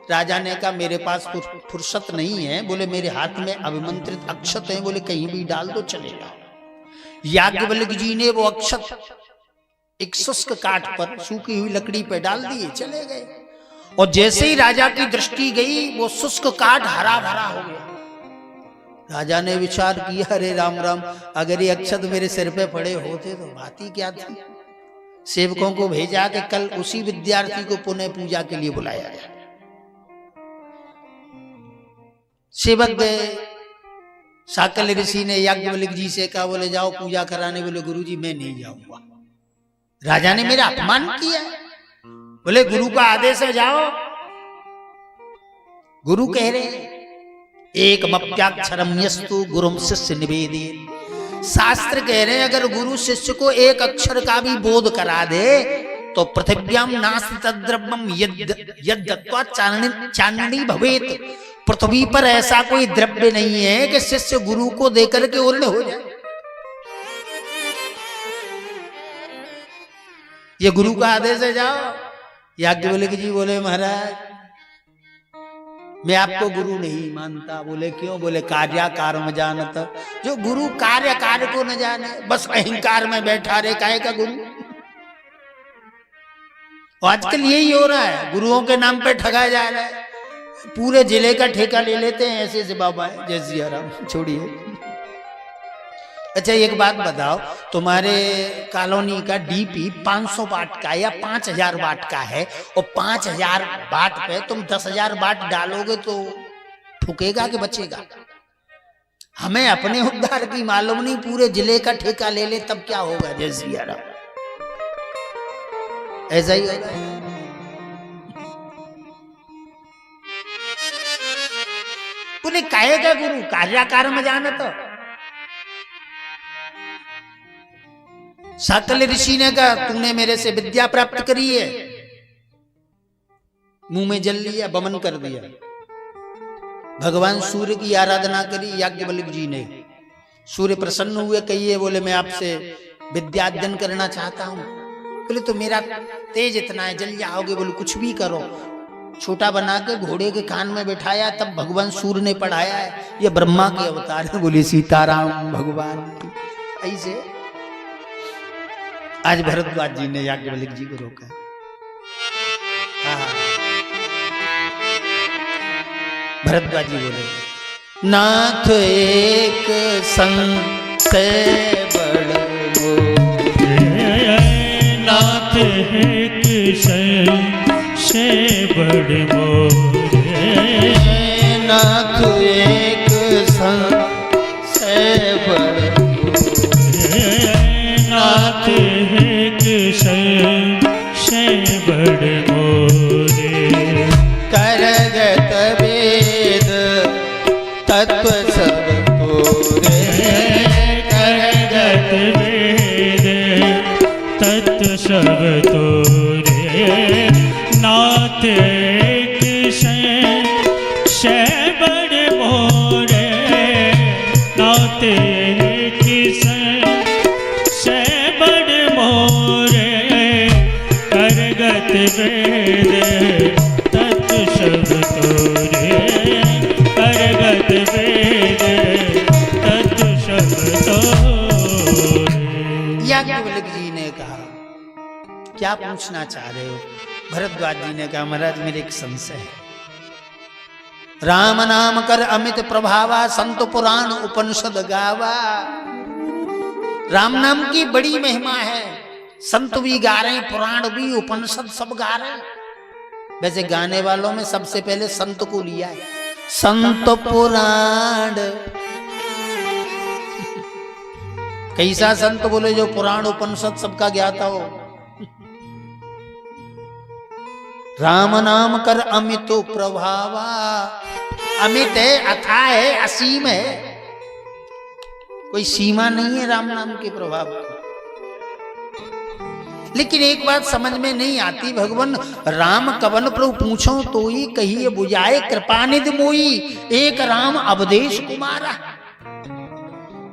राजा ने कहा मेरे पास फुर्सत नहीं है। बोले मेरे हाथ में अभिमंत्रित अक्षत हैं, बोले कहीं भी डाल दो चलेगा। याज्ञवल्क्य जी ने वो अक्षत एक शुष्क काठ पर, सूखी हुई लकड़ी पर डाल दिए, चले गए। और जैसे ही राजा की दृष्टि गई वो शुष्क काट हरा भरा हो गया। राजा ने विचार किया, अरे राम राम, अगर ये अक्षत मेरे सिर पे पड़े होते तो बात ही क्या थी। सेवकों को भेजा कि कल उसी विद्यार्थी को पुनः पूजा के लिए बुलाया जाए। सेवक गए, साकल ऋषि ने याज्ञवल्क्य जी से कहा, बोले जाओ पूजा कराने। बोले गुरुजी मैं नहीं जाऊंगा, राजा ने मेरा अपमान किया। बोले गुरु का आदेश है जाओ। गुरु कह रहे एक मप्याक्षरम यस्तु गुरुम शिष्य निवेदित। शास्त्र कह रहे हैं अगर गुरु शिष्य को एक अक्षर का भी बोध करा दे तो पृथिव्याम नास्ति तद्द्रव्यम यद्दत्वा चाननी भवेत। पृथ्वी पर ऐसा कोई द्रव्य नहीं है कि शिष्य गुरु को देकर के ओर्ण हो जाए। ये गुरु का आदेश है जाओ। याज्ञवल्क्य जी बोले महाराज मैं आपको गुरु नहीं मानता। बोले क्यों? बोले कार्य में जानत। जो गुरु कार्य को न जाने, बस अहंकार में बैठा रहे, काहे का गुरु। आजकल यही हो रहा है, गुरुओं के नाम पे ठगा जा रहा है। पूरे जिले का ठेका ले लेते हैं ऐसे ऐसे बाबा है। जय सिया राम, छोड़िए। अच्छा एक बात बताओ, तुम्हारे कॉलोनी का डीपी 500 वाट का या 5000 वाट का है और 5000 वाट पे तुम 10,000 वाट डालोगे तो फूकेगा कि बचेगा? हमें अपने उद्धार की मालूम नहीं, पूरे जिले का ठेका ले ले तब क्या होगा? जय सिया राम। ऐसा ही होगा। बोले काहे का गुरु? कार्याकार में जाना। तो साकल ऋषि ने कहा तूने मेरे से विद्या प्राप्त करी है, मुंह में जल लिया, बमन कर दिया। भगवान सूर्य की आराधना करी याज्ञवल्क्य जी ने। सूर्य प्रसन्न हुए, कहिए। बोले मैं आपसे विद्या अध्ययन करना चाहता हूं। बोले तो मेरा तेज इतना है, जल जाओगे। बोले कुछ भी करो। छोटा बना के घोड़े के कान में बैठाया, तब भगवान सूर्य ने पढ़ाया है ये ब्रह्मा के अवतार है। बोले सीताराम भगवान की। ऐसे आज भरद्वाज जी ने याज्ञवल्क्य जी को रोका। भरद्वाज जी बोले नाथ एक संग से बड़ मोरे, नाथ एक संग से बड़ मोरे, नाथ एक संग से बड़ मोरे, नाथ एक संग से बड़ मोरे। करगत वेद तत्व सब तोरे, करगत वेद तत्व सब तोरे। नाथ एक से बड़ मोरे, नाथ एक से बड़ मोरे। करगत वेद तत्व सब तोरे, करगत वेद तत्व सब तोरे। याज्ञवल्क्य जी ने कहा क्या पूछना चाह रहे हो? भरद्वाज जी ने कहा महाराज मेरे एक संशय है। राम नाम कर अमित प्रभावा, संत पुराण उपनिषद गावा। राम नाम की बड़ी महिमा है, संत भी गा रहे, पुराण भी, उपनिषद सब गा रहे। वैसे गाने वालों में सबसे पहले संत को लिया है। संत पुराण कैसा संत? बोले जो पुराण उपनिषद सबका ज्ञाता हो। राम नाम कर अमितो प्रभावा। अमित है, अथाह है, असीम है, कोई सीमा नहीं है राम नाम के प्रभाव की। लेकिन एक बात समझ में नहीं आती, भगवान राम कवन प्रभु पूछो तो ही कहिए बुझाए, कृपानिधि मोई एक राम अवधेश कुमारा।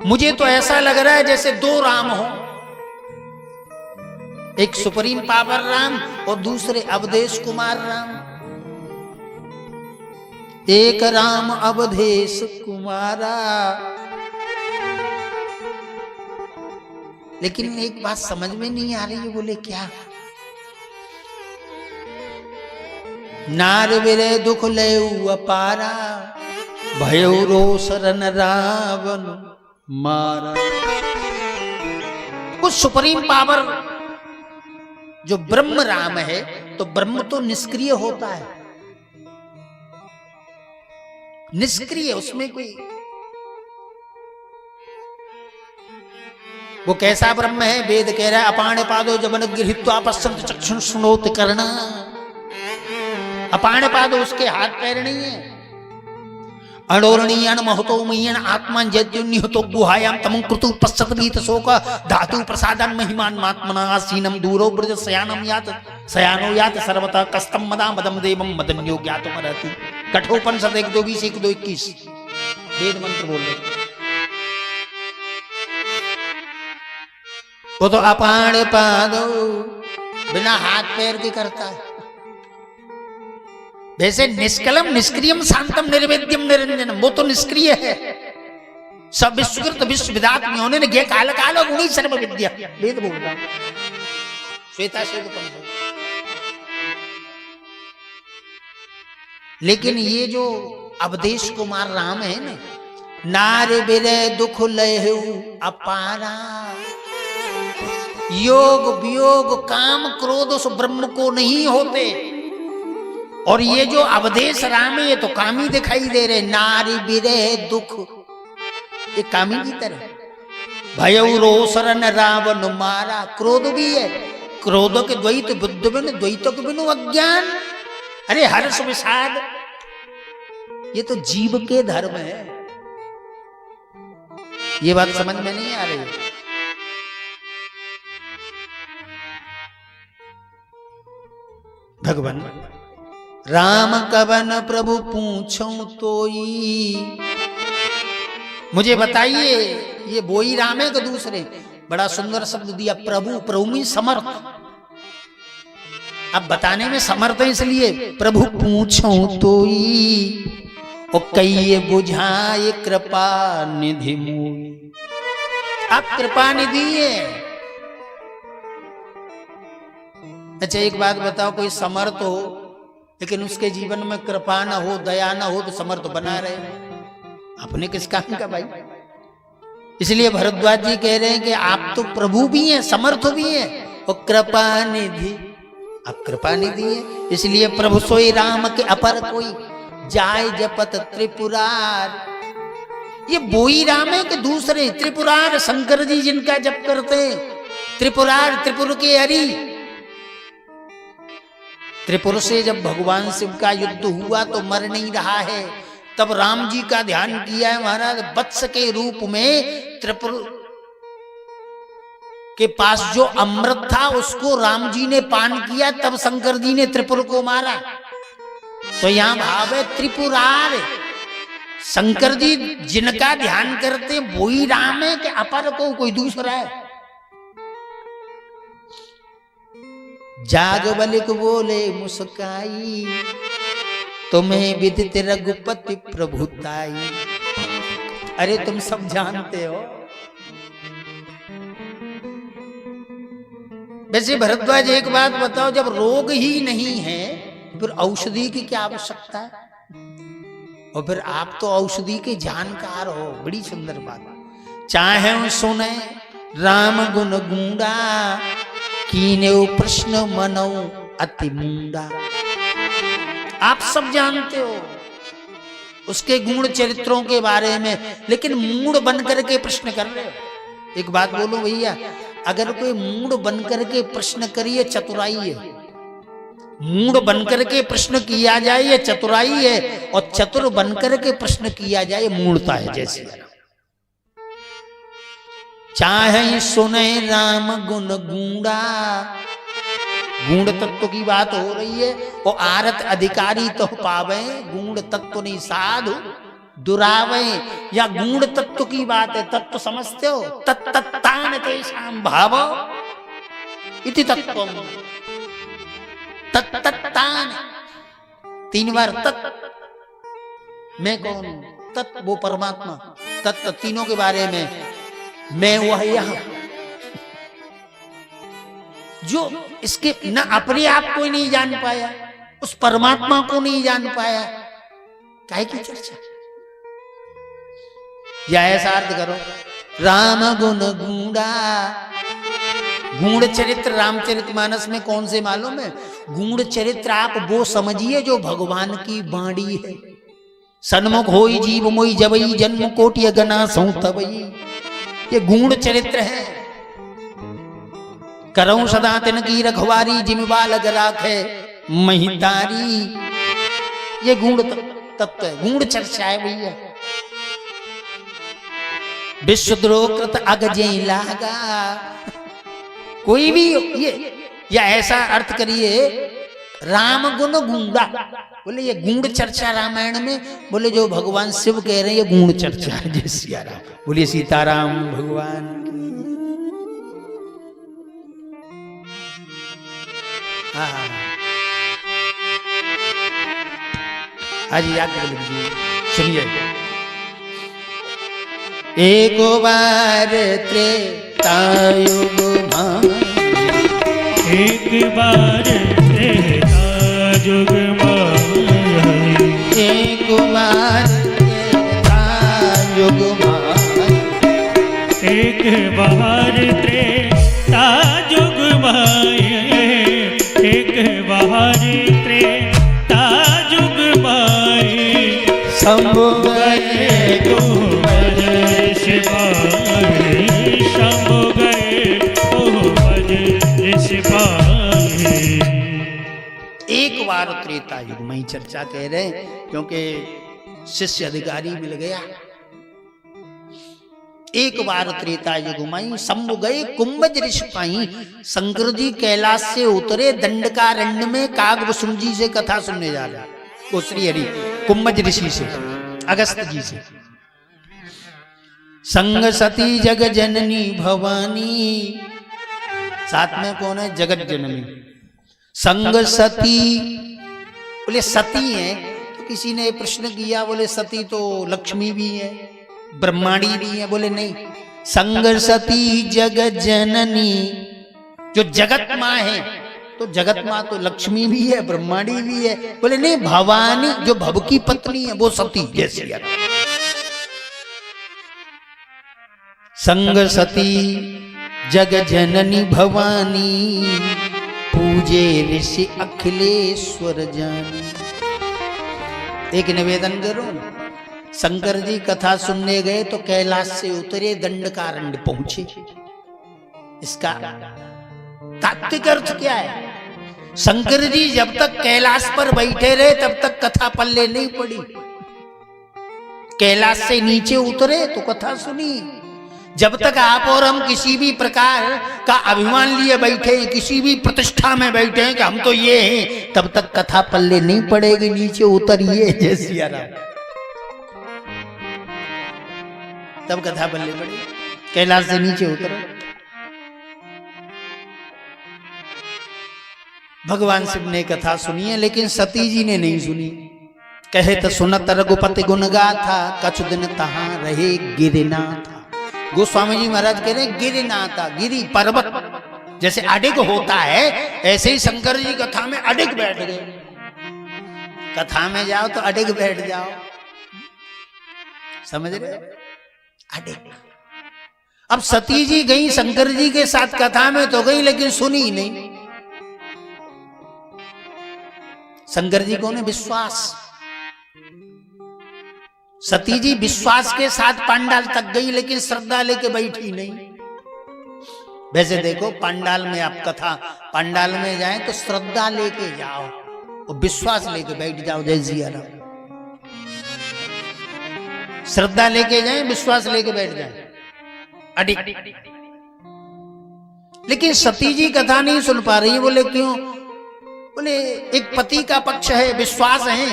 मुझे तो ऐसा लग रहा है जैसे दो राम हो, एक सुप्रीम पावर राम और दूसरे अवधेश कुमार राम। एक राम अवधेश कुमारा। लेकिन एक बात समझ में नहीं आ रही है। बोले क्या? नार विरह दुख लेऊ अपारा, भयो रोष रन रावण मारा। कुछ सुप्रीम पावर जो ब्रह्म राम है, तो ब्रह्म तो निष्क्रिय होता है, निष्क्रिय, उसमें कोई, वो कैसा ब्रह्म है? वेद कह रहा है अपाण पादो जबन गृहीत्वा पश्यन्त चक्षुः शृणोति कर्णा। अपाण पादो उसके हाथ पैर नहीं है। अणोरणीयन महतो मय्यन आत्मा जद्युन्निहतो गुहायाम तमं कृतु पश्यत भीत शोक धातु प्रसादन महिमान मात्मना आसीनम दूरो ब्रज शयानम यात शयानो यात सर्वतः कस्तम मदा मदम देवम मदन्यो ज्ञातुमर्हति। कठोपनिषद 1:2 1:21 वेद मंत्र बोल रहे। वो तो अपाण पादो बिना हाथ पैर के करता है। वैसे निष्कलम निष्क्रियम शांतम निर्वेद्यम निरंजनम, वो तो निष्क्रिय है। सब विश्वकृत विश्वविदात में होने गे काल काल गुणी सर्व विद्या, वेद बोलता श्वेता श्वेत पंच। लेकिन ये जो अवधेश कुमार राम है ना, नार विरह दुख लहु अपारा, योग वियोग काम क्रोध उस ब्रह्म को नहीं होते। और ये जो अवधेश राम है, ये तो कामी दिखाई दे रहे। नारी विरह दुख, ये कामी की तरह। भयउ रोष रन रावण मारा, क्रोध भी है, क्रोध के द्वैत बुद्ध बिनु द्वैतों के बिनु अज्ञान। अरे हर्ष विषाद, ये तो जीव के धर्म है। ये बात समझ में नहीं आ रही। भगवान राम कवन प्रभु पूछूं तोई, मुझे बताइए ये वही राम है कि दूसरे? बड़ा सुंदर शब्द दिया, प्रभु। प्रभु में समर्थ, अब बताने में समर्थ है, इसलिए प्रभु पूछूं तोई, और कई बुझाए कृपा निधि मूई। आप कृपा निधि है। अच्छा एक बात बताओ, कोई समर्थ हो लेकिन उसके जीवन में कृपा न हो, दया न हो, तो समर्थ बना रहे अपने किस काम का भाई? इसलिए भरद्वाज जी कह रहे हैं कि आप तो प्रभु भी हैं, समर्थ भी हैं, और कृपा निधि, आप कृपा निधि है। इसलिए प्रभु सोई राम के अपर कोई, जाय जपत त्रिपुरार। ये वही राम है कि दूसरे? त्रिपुरार शंकर जी जिनका जप करते हैं, त्रिपुरार त्रिपुर के हरि। त्रिपुर से जब भगवान शिव का युद्ध हुआ तो मर नहीं रहा है, तब राम जी का ध्यान किया है महाराज। वत्स के रूप में त्रिपुर के पास जो अमृत था उसको राम जी ने पान किया, तब शंकर जी ने त्रिपुर को मारा। तो यहां भाव है त्रिपुरार, शंकर जी जिनका ध्यान करते वही राम है कि अपर को कोई दूसरा है? जाग बलिक बोले मुस्काई, तुम्हें विदित रघुपति प्रभुताई। अरे तुम सब जानते हो। वैसे भरद्वाज एक बात बताओ, जब रोग ही नहीं है फिर औषधि की क्या आवश्यकता है? और फिर आप तो औषधि के जानकार हो, बड़ी सुंदर बात। चाहे सुने राम गुण गूंडा, कीने प्रश्न मनो अति मुंडा। आप सब जानते हो उसके गुण चरित्रों के बारे में, लेकिन मूड बन करके प्रश्न कर रहे हो। एक बात बोलो भैया, अगर कोई मूड बन करके प्रश्न करिए चतुराई है। मूड बन करके प्रश्न किया जाए ये चतुराई है, और चतुर बन करके प्रश्न किया जाए मूर्ता है। जैसे चाहे सुने राम गुण गूंडा, गूढ़ तत्व की बात हो रही है, और आरत अधिकारी तो पावे, गूढ़ तत्व नहीं साधु दुरावे। या गूढ़ तत्व की बात है, तत्व समझते हो? तत्तान तेषां भाव इति तत्वम। तत्तान 3 बार तत्, मैं कौन हूं? तत् वो परमात्मा, तत्व तीनों के बारे में, मैं वह यहां जो इसके न अपने आप कोई नहीं जान पाया, उस परमात्मा को नहीं जान पाया, काहे की चर्चा? या ऐसा अर्थ करो, राम गुण गूढ़ा। गूढ़ चरित्र रामचरितमानस में कौन से मालूम है? गूढ़ चरित्र आप वो समझिए जो भगवान की वाणी है। सन्मुख होई जीव मोई जबई, जन्म कोटि अगना सौ तबई, ये गूढ़ चरित्र है। करऊं सदा तिन की रखवारी, जिम बालग राखे महितारी, ये गूढ़ तत्व है, गूढ़ चर्चा है भैया। विश्वद्रोकृत अगजे लागा, कोई भी ये या ऐसा अर्थ करिए, राम गुण गूढ़ा। बोले ये गूढ़ चर्चा रामायण में, बोले जो भगवान शिव कह रहे हैं ये गूढ़ चर्चा है। जय सिया राम, बोलिए सीताराम भगवान की। हाँ आज याद कर लीजिए, सुनिए। एक बार त्रेतायुग माई, एक बार त्रेतायुग माई, एक बार त्रेतायुग माई, एक बार त्रेतायुग माई, एक बार त्रेतायुग माई, शंभु गए तो बजर सिपाही, शंभु गए तो बजर सिपाही। एक बार त्रेता युग में ही चर्चा कह रहे हैं, क्योंकि शिष्य अधिकारी मिल गया। एक बार त्रेता युग में शंभु गए कुंभज ऋषि पाई, शंकर जी कैलाश से उतरे दंडकारण्य में कागभूषण जी से कथा सुनने जा रहे हैं। वो श्री हरि कुंभज ऋषि से, अगस्त जी से। संग सती जग जननी भवानी, साथ में कौन है? जगत जननी। संग सती, बोले सती है तो किसी ने प्रश्न किया, बोले सती तो लक्ष्मी भी है, ब्रह्मांडी भी है। बोले नहीं, संग सती जग जननी, जो जगत माँ है तो जगत माँ तो लक्ष्मी भी है, ब्रह्मांडी भी है। बोले नहीं, भवानी जो भव की पत्नी है वो सती। जैसे संग सती जग जननी भवानी, पूजे ऋषि अखिलेश्वर जानी। एक निवेदन करो, शंकर जी कथा सुनने गए तो कैलाश से उतरे, दंडकारण्य पहुंचे। इसका तात्विक अर्थ क्या है? शंकर जी जब तक कैलाश पर बैठे रहे तब तक कथा पल्ले नहीं पड़ी। कैलाश से नीचे उतरे तो कथा सुनी। जब तक आप और हम किसी भी प्रकार का अभिमान लिए बैठे हैं, किसी भी प्रतिष्ठा में बैठे हैं कि हम तो ये हैं, तब तक कथा पल्ले नहीं पड़ेगी। नीचे उतरिए, जय सिया राम, तब कथा पल्ले पड़ेगी। कैलाश से नीचे उतरो। भगवान शिव ने कथा सुनी है, लेकिन सती जी ने नहीं सुनी। कहे तो सुनत रघुपति गुण गाथा, कछु दिन तहां रहे गिरिनाथ। गोस्वामी जी महाराज कह रहे गिरिनाथा, गिरी पर्वत जैसे अडिग होता है, ऐसे ही शंकर जी कथा में अडिग बैठ गए। कथा में जाओ तो अडिग बैठ जाओ, समझ रहे? अडिग। अब सती जी गई शंकर जी के साथ कथा में तो गई, लेकिन सुनी नहीं। शंकर जी कौन है? विश्वास। सती जी विश्वास के साथ पांडाल तक गई, लेकिन श्रद्धा लेके बैठी नहीं। वैसे देखो, पांडाल में आप कथा पांडाल में जाएं तो श्रद्धा लेके जाओ और विश्वास लेके बैठ जाओ। जय सिया राम। श्रद्धा लेके जाएं, विश्वास लेके बैठ जाएं, अडिग। लेकिन सती जी कथा नहीं सुन पा रही। बोले क्यों? बोले एक पति का पक्ष है, विश्वास है,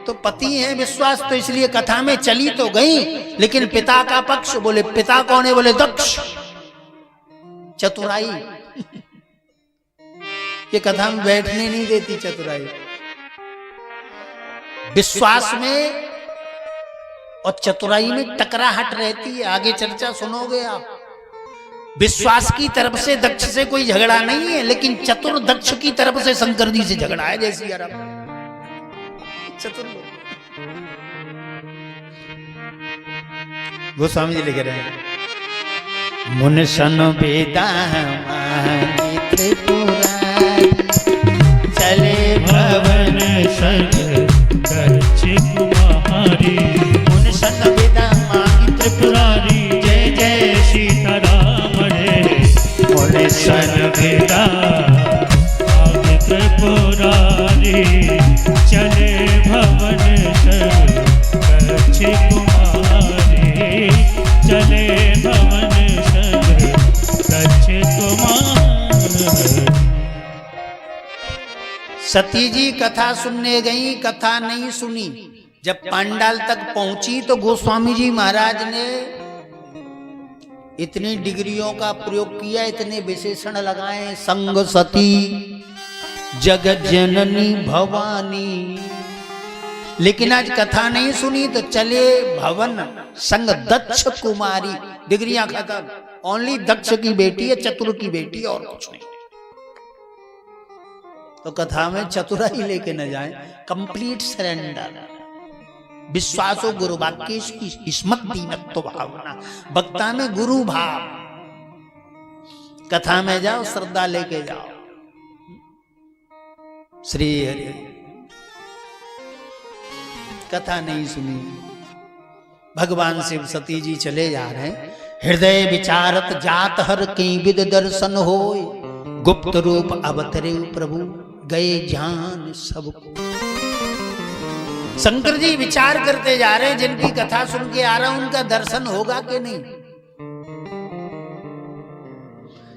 तो पति है विश्वास, तो इसलिए कथा में चली तो गई। लेकिन पिता का पक्ष, बोले पिता कौन है? बोले दक्ष, चतुराई। ये कथा में बैठने नहीं देती चतुराई। विश्वास में और चतुराई में टकराहट रहती है। आगे चर्चा सुनोगे आप। विश्वास की तरफ से दक्ष से कोई झगड़ा नहीं है, लेकिन चतुर दक्ष की तरफ से शंकर जी से झगड़ा है। जैसी यार चतुर लोग। गोस्वामी जी लिख रहे हैं, मुनसन बेदा त्रिपुरारी चले भवन सग दक्ष कुमारी, मुनसन बेदा त्रिपुरारी जय जय सीताराम रे, मुनसन भेदा त्रिपुरारी चले भवन सग दक्ष कुमारी, चले भवन सग दक्ष कुमारी। सती जी कथा सुनने गई, कथा नहीं सुनी। जब पांडाल तक पहुंची तो गोस्वामी जी महाराज ने इतनी डिग्रियों का प्रयोग किया, इतने विशेषण लगाए, संग सती जगत जननी भवानी। लेकिन आज कथा नहीं सुनी तो चले भवन संग दक्ष कुमारी। डिग्रियां खत्म, ओनली दक्ष की बेटी है, चतुर की बेटी, और कुछ नहीं। तो कथा में चतुराई लेके न जाए, कंप्लीट सरेंडर, विश्वासो गुरु वाक्य की स्मत दीनत्व भावना, भक्ता में गुरु भाव। कथा में जाओ, श्रद्धा लेके जाओ। श्री हरि। कथा नहीं सुनी, भगवान शिव सती जी चले जा रहे हैं। हृदय विचारत जात हर की विद दर्शन होय, गुप्त रूप अवतरे प्रभु गए जान सबको। शंकर जी विचार करते जा रहे हैं, जिनकी कथा सुन के आ रहा हूं उनका दर्शन होगा कि नहीं।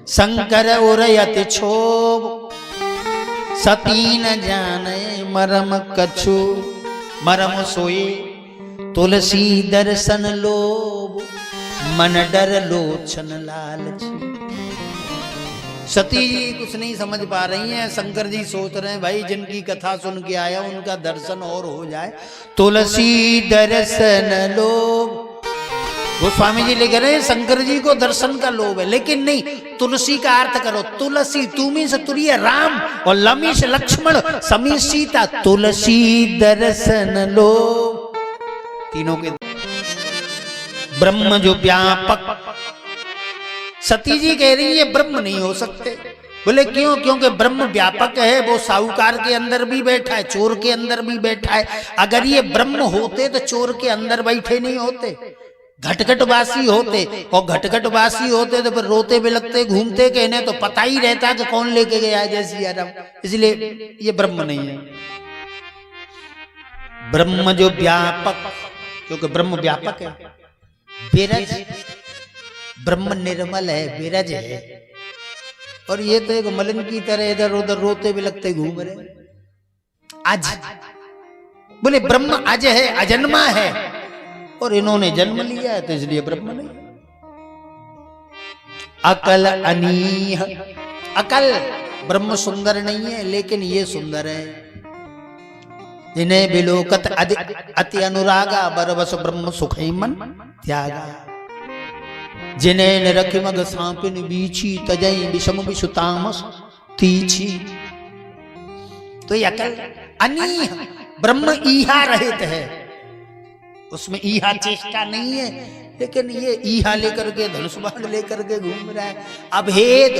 शंकर उरयत क्षोभ सती न जाने मरम कछु, मरम सोए तुलसी दर्शन लोभ, मन डर लोचन लालची। सती जी कुछ नहीं समझ पा रही हैं। शंकर जी सोच रहे हैं भाई जिनकी कथा सुन के आया उनका दर्शन और हो जाए। तुलसी दर्शन लोभ, गोस्वामी जी लिख रहे हैं शंकर जी को दर्शन का लोभ है, लेकिन नहीं, तुलसी का अर्थ करो। तुलसी तुमी से तुरीय राम और लमी से लक्ष्मण, समी सीता। तुलसी दर्शन लोभ, तीनों के ब्रह्म जो व्यापक। सती जी कह रही है ब्रह्म नहीं हो सकते। बोले क्यों? क्योंकि ब्रह्म व्यापक है, वो साहूकार के अंदर भी बैठा है, चोर के अंदर भी बैठा है। अगर ये ब्रह्म होते तो चोर के अंदर बैठे नहीं होते, घटघटवासी होते। और घटघटवासी होते तो फिर रोते बिलखते घूमते, कहने तो पता ही रहता कि कौन लेके गया है जैसी आराम। इसलिए ये ब्रह्म नहीं है। ब्रह्म जो व्यापक, क्योंकि ब्रह्म व्यापक है। विरज, ब्रह्म निर्मल है, विरज है। और ये तो एक मलिन की तरह इधर उधर रोते बिलखते घूम रहे। अज, बोले ब्रह्म अज है, अजन्मा है, और इन्होंने जन्म लिया है तो इसलिए ब्रह्म नहीं। अकल अनीह, अकल, ब्रह्म सुंदर नहीं है लेकिन ये सुंदर है। इन्हें बिलोकत अति अनुरागा, बरबस ब्रह्म सुखई मन त्यागा। जिन्हें निरखि मग सांपिन बीछी, तजई विषम विषुतामस तीछी। तो ये अकल अनीह, ब्रह्म ईहा रहित है, उसमें ईहा चेष्टा नहीं है। लेकिन ये ईहा लेकर के, धनुष बाण लेकर के घूम रहा है। अभेद,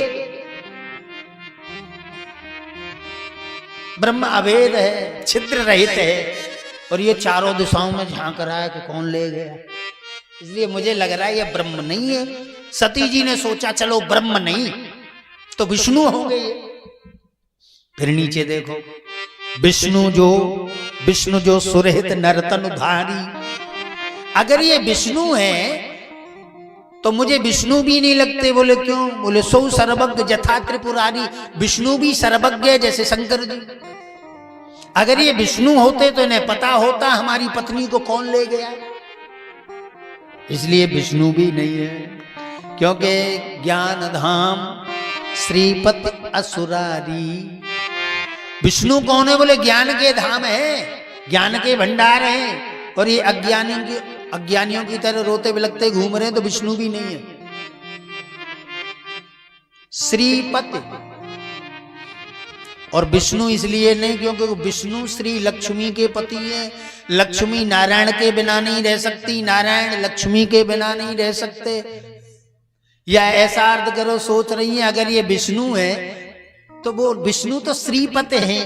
ब्रह्म अभेद है, छिद्र रहित है। और ये चारों दिशाओं में झांक रहा है कि कौन ले गया। इसलिए मुझे लग रहा है ये ब्रह्म नहीं है। सती जी ने सोचा चलो ब्रह्म नहीं तो विष्णु होंगे ये। फिर नीचे देखो, विष्णु जो सुरहित नर्तन धारी। अगर ये विष्णु है तो मुझे विष्णु भी नहीं लगते। बोले क्यों? बोले सौ सर्वज्ञ जथा त्रिपुरारी। विष्णु भी सर्वज्ञ है जैसे शंकर जी। अगर ये विष्णु होते तो इन्हें पता होता हमारी पत्नी को कौन ले गया। इसलिए विष्णु भी नहीं है, क्योंकि ज्ञान धाम श्रीपति असुरारी। विष्णु कौन है? बोले ज्ञान के धाम है, ज्ञान के भंडार हैं। और ये अज्ञानियों की तरह रोते बिलखते घूम रहे हैं तो विष्णु भी नहीं है। श्रीपति और विष्णु इसलिए नहीं क्योंकि विष्णु श्री लक्ष्मी के पति हैं। लक्ष्मी नारायण के बिना नहीं रह सकती, नारायण लक्ष्मी के बिना नहीं रह सकते। या ऐसा अर्थ करो, सोच रही है अगर ये विष्णु है तो वो विष्णु तो श्रीपति हैं,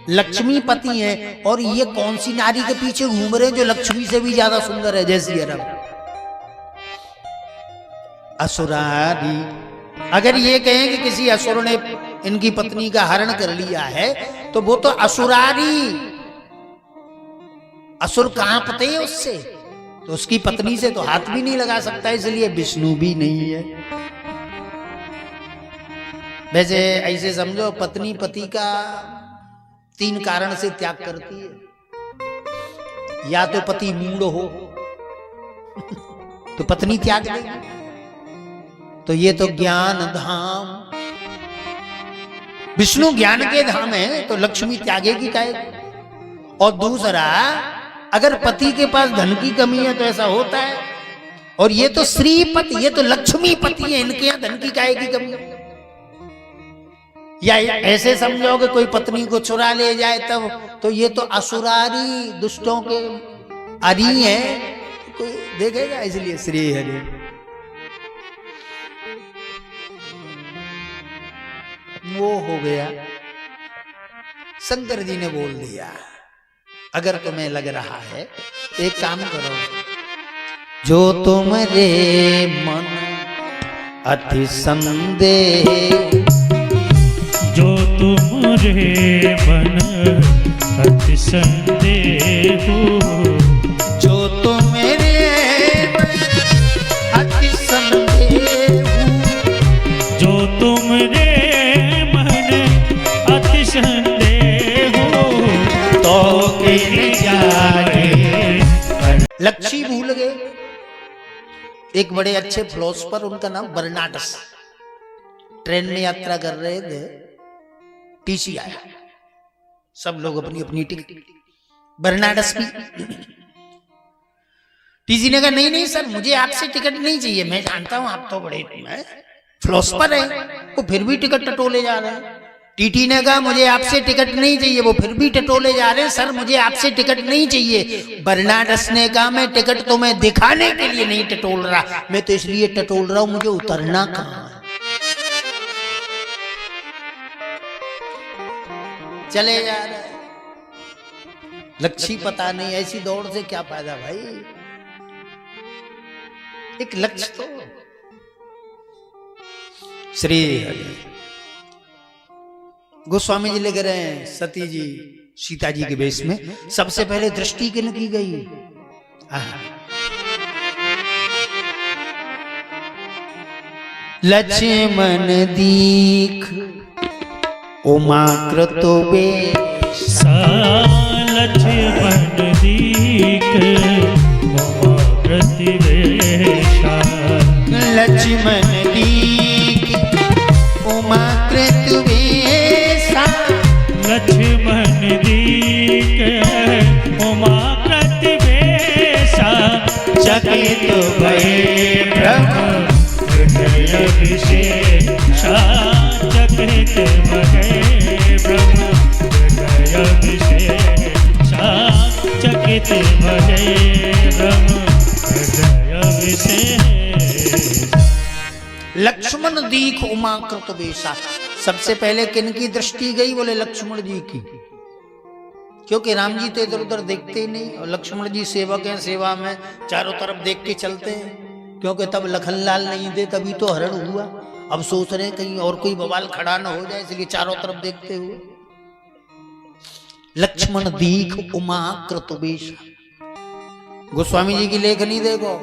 लक्ष्मी पति हैं, और ये कौन सी नारी के पीछे घूम रहे हैं जो लक्ष्मी से भी ज्यादा सुंदर है, जैसी अरब असुरारी। अगर ये कहें कि किसी असुर ने इनकी पत्नी का हरण कर लिया है तो वो तो असुरारी, असुर कांपते हैं उससे, तो उसकी पत्नी से तो हाथ भी नहीं लगा सकता, इसलिए विष्णु भी नहीं है। वैसे ऐसे समझो, पत्नी पति का 3 कारण से त्याग करती है। या तो पति मूढ़ हो तो पत्नी त्याग देगी, तो ये तो ज्ञान धाम, विष्णु ज्ञान के धाम है, तो लक्ष्मी त्यागेगी काहे। और दूसरा, अगर पति के पास धन की कमी है तो ऐसा होता है, और ये तो श्रीपति, ये तो लक्ष्मी पति है, इनके यहां धन की काहे की कमी। या ऐसे समझोगे कोई पत्नी को चुरा ले जाए तब, तो ये तो असुरारी, दुष्टों के अरी है, कोई देखेगा, इसलिए श्री हरि। वो हो गया, शंकर जी ने बोल दिया। अगर तुम्हें लग रहा है एक काम करो, जो तुम्हारे मन अति संदेह, जो तुम्हारे मन अति संदेह, जो तुम्हारे मन अति संदेह, जो तुम्हारे मन अति संदेह, तो गिर जाए। लक्ष्मी भूल गए। एक बड़े अच्छे फिलोसफर, उनका नाम बर्नाडस, ट्रेन में यात्रा कर रहे थे, टीसी आया, सब लोग अपनी अपनी टिकट, बर्नाडस की। टीसी ने कहा नहीं नहीं सर, मुझे आपसे टिकट नहीं चाहिए, मैं जानता हूं आप तो बड़े फिलोसफर है, वो फिर भी टिकट टटोले जा रहे हैं। टीटी ने कहा मुझे आपसे टिकट नहीं चाहिए, वो फिर भी टटोले जा रहे हैं, सर मुझे आपसे टिकट नहीं चाहिए। बर्नाडस ने कहा मैं टिकट तो मैं दिखाने के लिए नहीं टटोल रहा, मैं तो इसलिए टटोल रहा हूं मुझे उतरना कहां है। चले जा रहे, लक्ष्य पता नहीं, ऐसी दौड़ से क्या फायदा भाई, एक लक्ष्य तो। श्री हरि। गोस्वामी जी लिख रहे हैं, सती जी सीता जी के वेश में सबसे पहले दृष्टि किन की गई, लक्ष्मण दीख उमा कृतो बेशा, लक्ष्मण दीख उमा कृतिवेशा, लक्ष्मण दीख उमा कृतवेशा, लक्ष्मण दीख उमा कृतिवेशा, चकित भये ब्रह्म हृदय विशेषा, चकित भये ब्रह्म हृदय विशेषा, चकित भये ब्रह्म हृदय विशेषा। लक्ष्मण दीख उमा कृतवेशा, सबसे पहले किन की दृष्टि गई, बोले लक्ष्मण जी की, क्योंकि राम जी तो इधर उधर देखते ही नहीं, और लक्ष्मण जी सेवक हैं, सेवा में चारों तरफ देख के चलते हैं, क्योंकि तब लखनलाल नहीं थे, तभी तो हरण हुआ। अब सोच रहे हैं कहीं और कोई बवाल खड़ा ना हो जाए, इसलिए चारों तरफ देखते हुए। लक्ष्मण दीख उमा कृतवेशा। गोस्वामी जी की लेखनी देखो,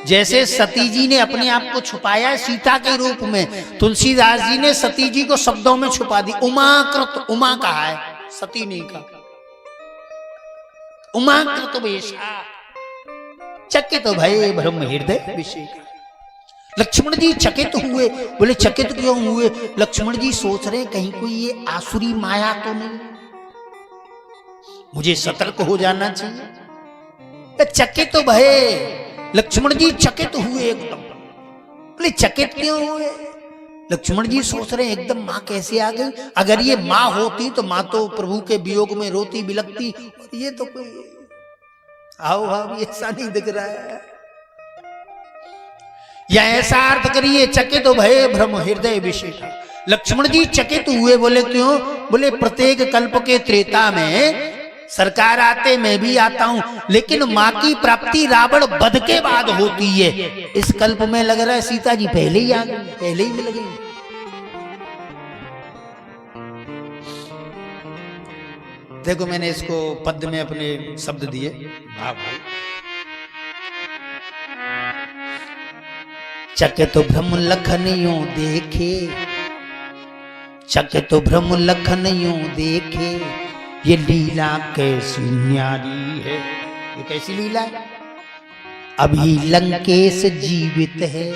जैसे सती जी ने अपने आप को छुपाया सीता के रूप में, तुलसीदास जी ने सती जी को शब्दों में छुपा दी। उमा कृत, उमा कहा है, सती नहीं कहा। उमा कृतवेशा, चकित भये ब्रह्म हृदय विशेषा। लक्ष्मण जी चकित हुए, बोले चकित क्यों हुए? लक्ष्मण जी सोच रहे कहीं कोई ये आसुरी माया तो नहीं, मुझे सतर्क हो जाना चाहिए। चकित भये, लक्ष्मण जी चकित हुए एकदम। बोले चकित क्यों हुए? लक्ष्मण जी सोच रहे हैं एकदम माँ कैसे आ गई, अगर ये माँ होती तो माँ तो प्रभु के वियोग में रोती बिलकती, और ये तो कोई आओ भाव ऐसा नहीं दिख रहा है। या ऐसा अर्थ करिए चकित तो भय भ्रम हृदय विषेटा। लक्ष्मण जी चकित हुए, बोले क्यों? बोले प्रत्येक कल्प के त्रेता में सरकार आते मैं भी आता हूं, लेकिन मां की प्राप्ति रावण वध के बाद होती है। इस कल्प में लग रहा है सीता जी पहले ही आ गई, पहले ही मिल गई। देखो मैंने इसको पद्य में अपने शब्द दिए, भाव चके तो भ्रम लखन यूं देखे, चके तो भ्रम लखन यूं देखे, ये लीला कैसी न्यारी है। ये कैसी लीला है? अभी लंकेश जीवित है,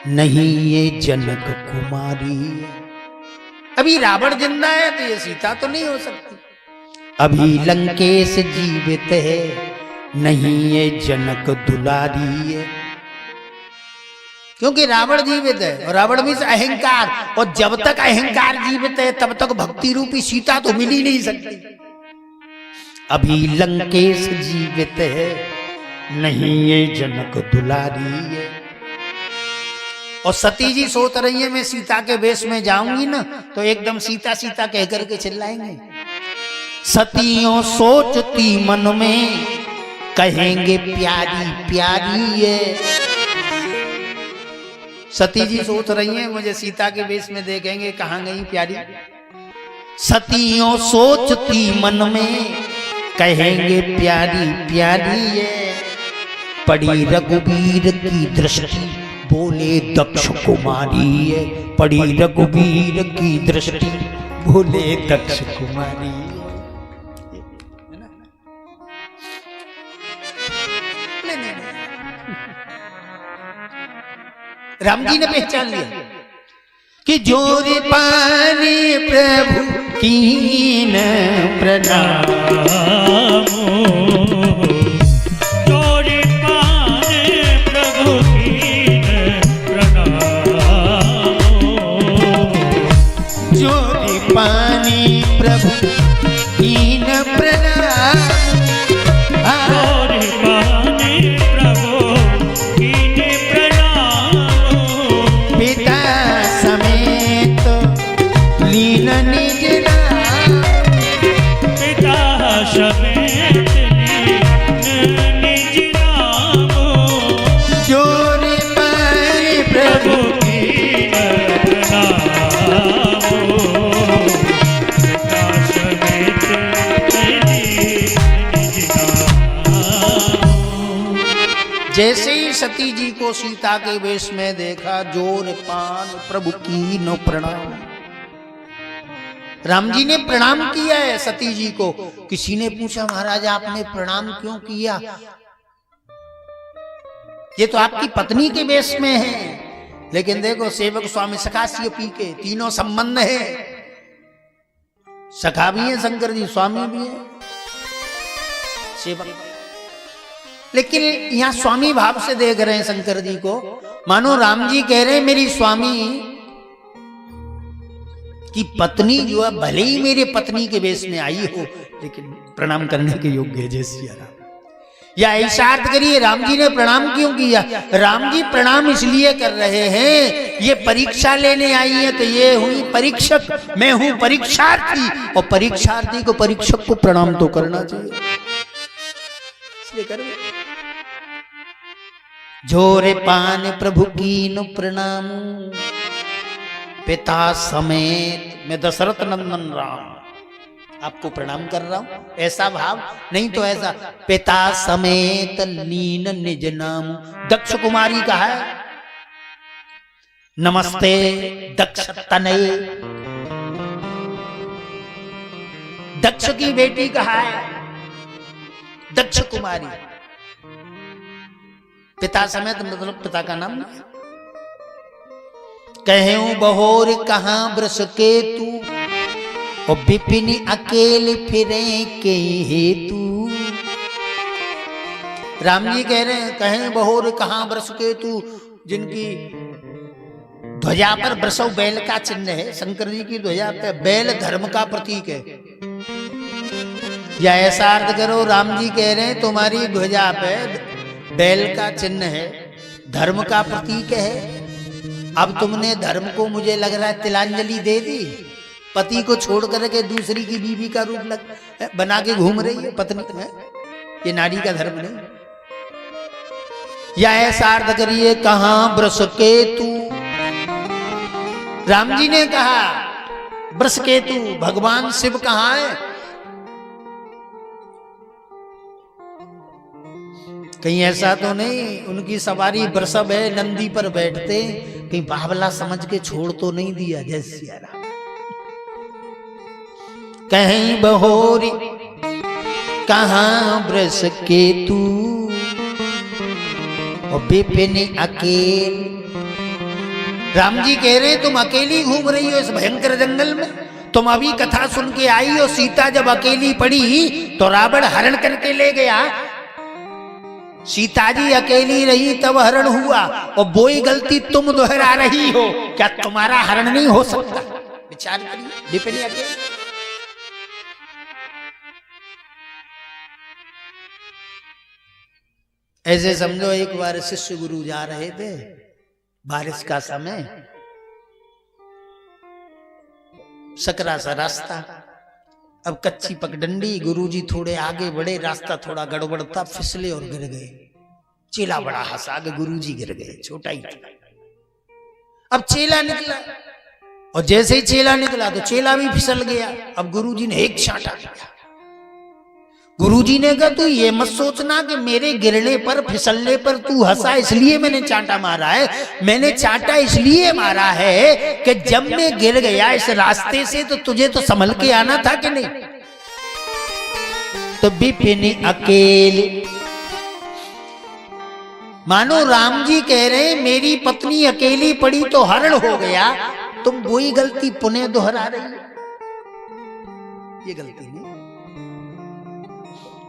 नहीं ये जनक कुमारी है। अभी रावण जिंदा है तो ये सीता तो नहीं हो सकती। अभी लंकेश जीवित है, नहीं ये जनक दुलारी है। क्योंकि रावण जीवित है, और रावण मीन्स अहंकार, और जब तक अहंकार जीवित है तब तक भक्ति रूपी सीता तो मिल ही नहीं सकती। अभी लंकेश जीवित है, नहीं ये जनक दुलारी है। और सती जी सोच रही है मैं सीता के वेश में जाऊंगी ना तो एकदम सीता सीता कह करके चिल्लाएंगे। सतियों सोचती मन में, कहेंगे प्यारी प्यारी है। सती जी सोच रही हैं मुझे सीता के वेश में देखेंगे, कहां गई प्यारी। सतियों सोचती मन में, कहेंगे प्यारी प्यारी है। पड़ी रघुवीर की दृष्टि, बोले दक्ष कुमारी है। पड़ी रघुवीर की दृष्टि, बोले दक्ष कुमारी। राम जी ने पहचान लिया कि जोरे पानी प्रभु कीन प्रणाम, जोरे पानी प्रभु कीन प्रणाम, जोरे पानी प्रभु कीन प्रणाम, जोरे पानी प्रभु कीन प्रणाम, पिता समेत लीन निज नाम, पिता समेत लीन निज नाम, जोरे पानी प्रभु प्रभु कीन प्रणाम, पिता समेत लीन निज नाम। जैसे ही सती जी को सीता के वेश में देखा, जोर पान प्रभु की नो प्रणाम। राम जी ने प्रणाम किया है सती जी को। किसी ने पूछा महाराज आपने प्रणाम क्यों किया? ये तो आपकी पत्नी के वेश में है। लेकिन देखो सेवक स्वामी सखा पी के तीनों संबंध है। सखा भी है शंकर जी, स्वामी भी है, सेवक। लेकिन यहां स्वामी भाव से देख रहे हैं शंकर जी को, मानो राम जी कह रहे हैं मेरी स्वामी की पत्नी जो है भले ही मेरे पत्नी के वेश में आई हो, लेकिन प्रणाम करने के योग्य है। जय सिया राम। या ऐसा अर्थ करिए राम जी ने प्रणाम क्यों किया? राम जी प्रणाम इसलिए कर रहे हैं, ये परीक्षा लेने आई है तो ये हुई परीक्षक, मैं हूं परीक्षार्थी, और परीक्षार्थी को परीक्षक को प्रणाम तो करना चाहिए, इसलिए कर रहे। जोरे पान प्रभु कीन प्रणाम, पिता समेत मैं दशरथ नंदन राम आपको प्रणाम कर रहा हूं। ऐसा भाव नहीं तो ऐसा पिता समेत लीन निज नाम। दक्ष कुमारी का है नमस्ते दक्ष तनय, दक्ष की बेटी कहा है दक्ष कुमारी। पिता समेत मतलब पिता का नाम नहीं। कहूं बहोर कहां ब्रस के तू, और बिपिन अकेले फिरे के हेतु। राम जी कह रहे हैं कहें बहोर कहां ब्रस के तू, जिनकी ध्वजा पर वृषभ बैल का चिन्ह है। शंकर जी की ध्वजा पे बैल धर्म का प्रतीक है। या ऐसा अर्थ करो, राम जी कह रहे हैं तुम्हारी ध्वजा पे बैल का चिन्ह है, धर्म का प्रतीक है। अब तुमने धर्म को मुझे लग रहा है तिलांजलि दे दी, पति को छोड़ करके दूसरी की बीवी का रूप बना के घूम रही है पत्नी में। ये नारी का धर्म नहीं। या ऐसा अर्थ करिए, कहां वृषकेतु, राम जी ने कहा वृषकेतु भगवान शिव कहां है? कहीं ऐसा तो नहीं उनकी सवारी वृषभ है, नंदी पर बैठते, कहीं बावला समझ के छोड़ तो नहीं दिया? जय सिया राम। कहीं बहोरी कहां वृषकेतु, और विपिन अकेल। राम जी कह रहे तुम अकेली घूम रही हो इस भयंकर जंगल में। तुम अभी कथा सुन के आई हो, सीता जब अकेली पड़ी तो रावण हरण करके ले गया। सीता जी अकेली रही तब हरण हुआ, और वही गलती तुम दोहरा रही हो। क्या तुम्हारा हरण नहीं हो सकता? विचार करिए। विपिन अकेल, ऐसे समझो एक बार शिष्य गुरु जा रहे थे, बारिश का समय, सकरा सा रास्ता, अब कच्ची पगडंडी। गुरुजी थोड़े आगे बढ़े, रास्ता थोड़ा गड़बड़ था, फिसले और गिर गए। चेला बड़ा हंसा कि गुरुजी गिर गए, छोटा ही था। अब चेला निकला, और जैसे ही चेला निकला तो चेला भी फिसल गया। अब गुरुजी ने एक चांटा दिया। गुरुजी ने कहा तू ये मत सोचना कि मेरे गिरने पर फिसलने पर तू हंसा इसलिए मैंने चांटा मारा है। मैंने चांटा इसलिए मारा है कि जब मैं गिर गया इस रास्ते से तो तुझे तो संभल के आना था कि नहीं। तो विपिन अकेले, मानो राम जी कह रहे मेरी पत्नी अकेली पड़ी तो हरण हो गया, तुम वही गलती पुनः दोहरा रही हो। ये गलती नहीं।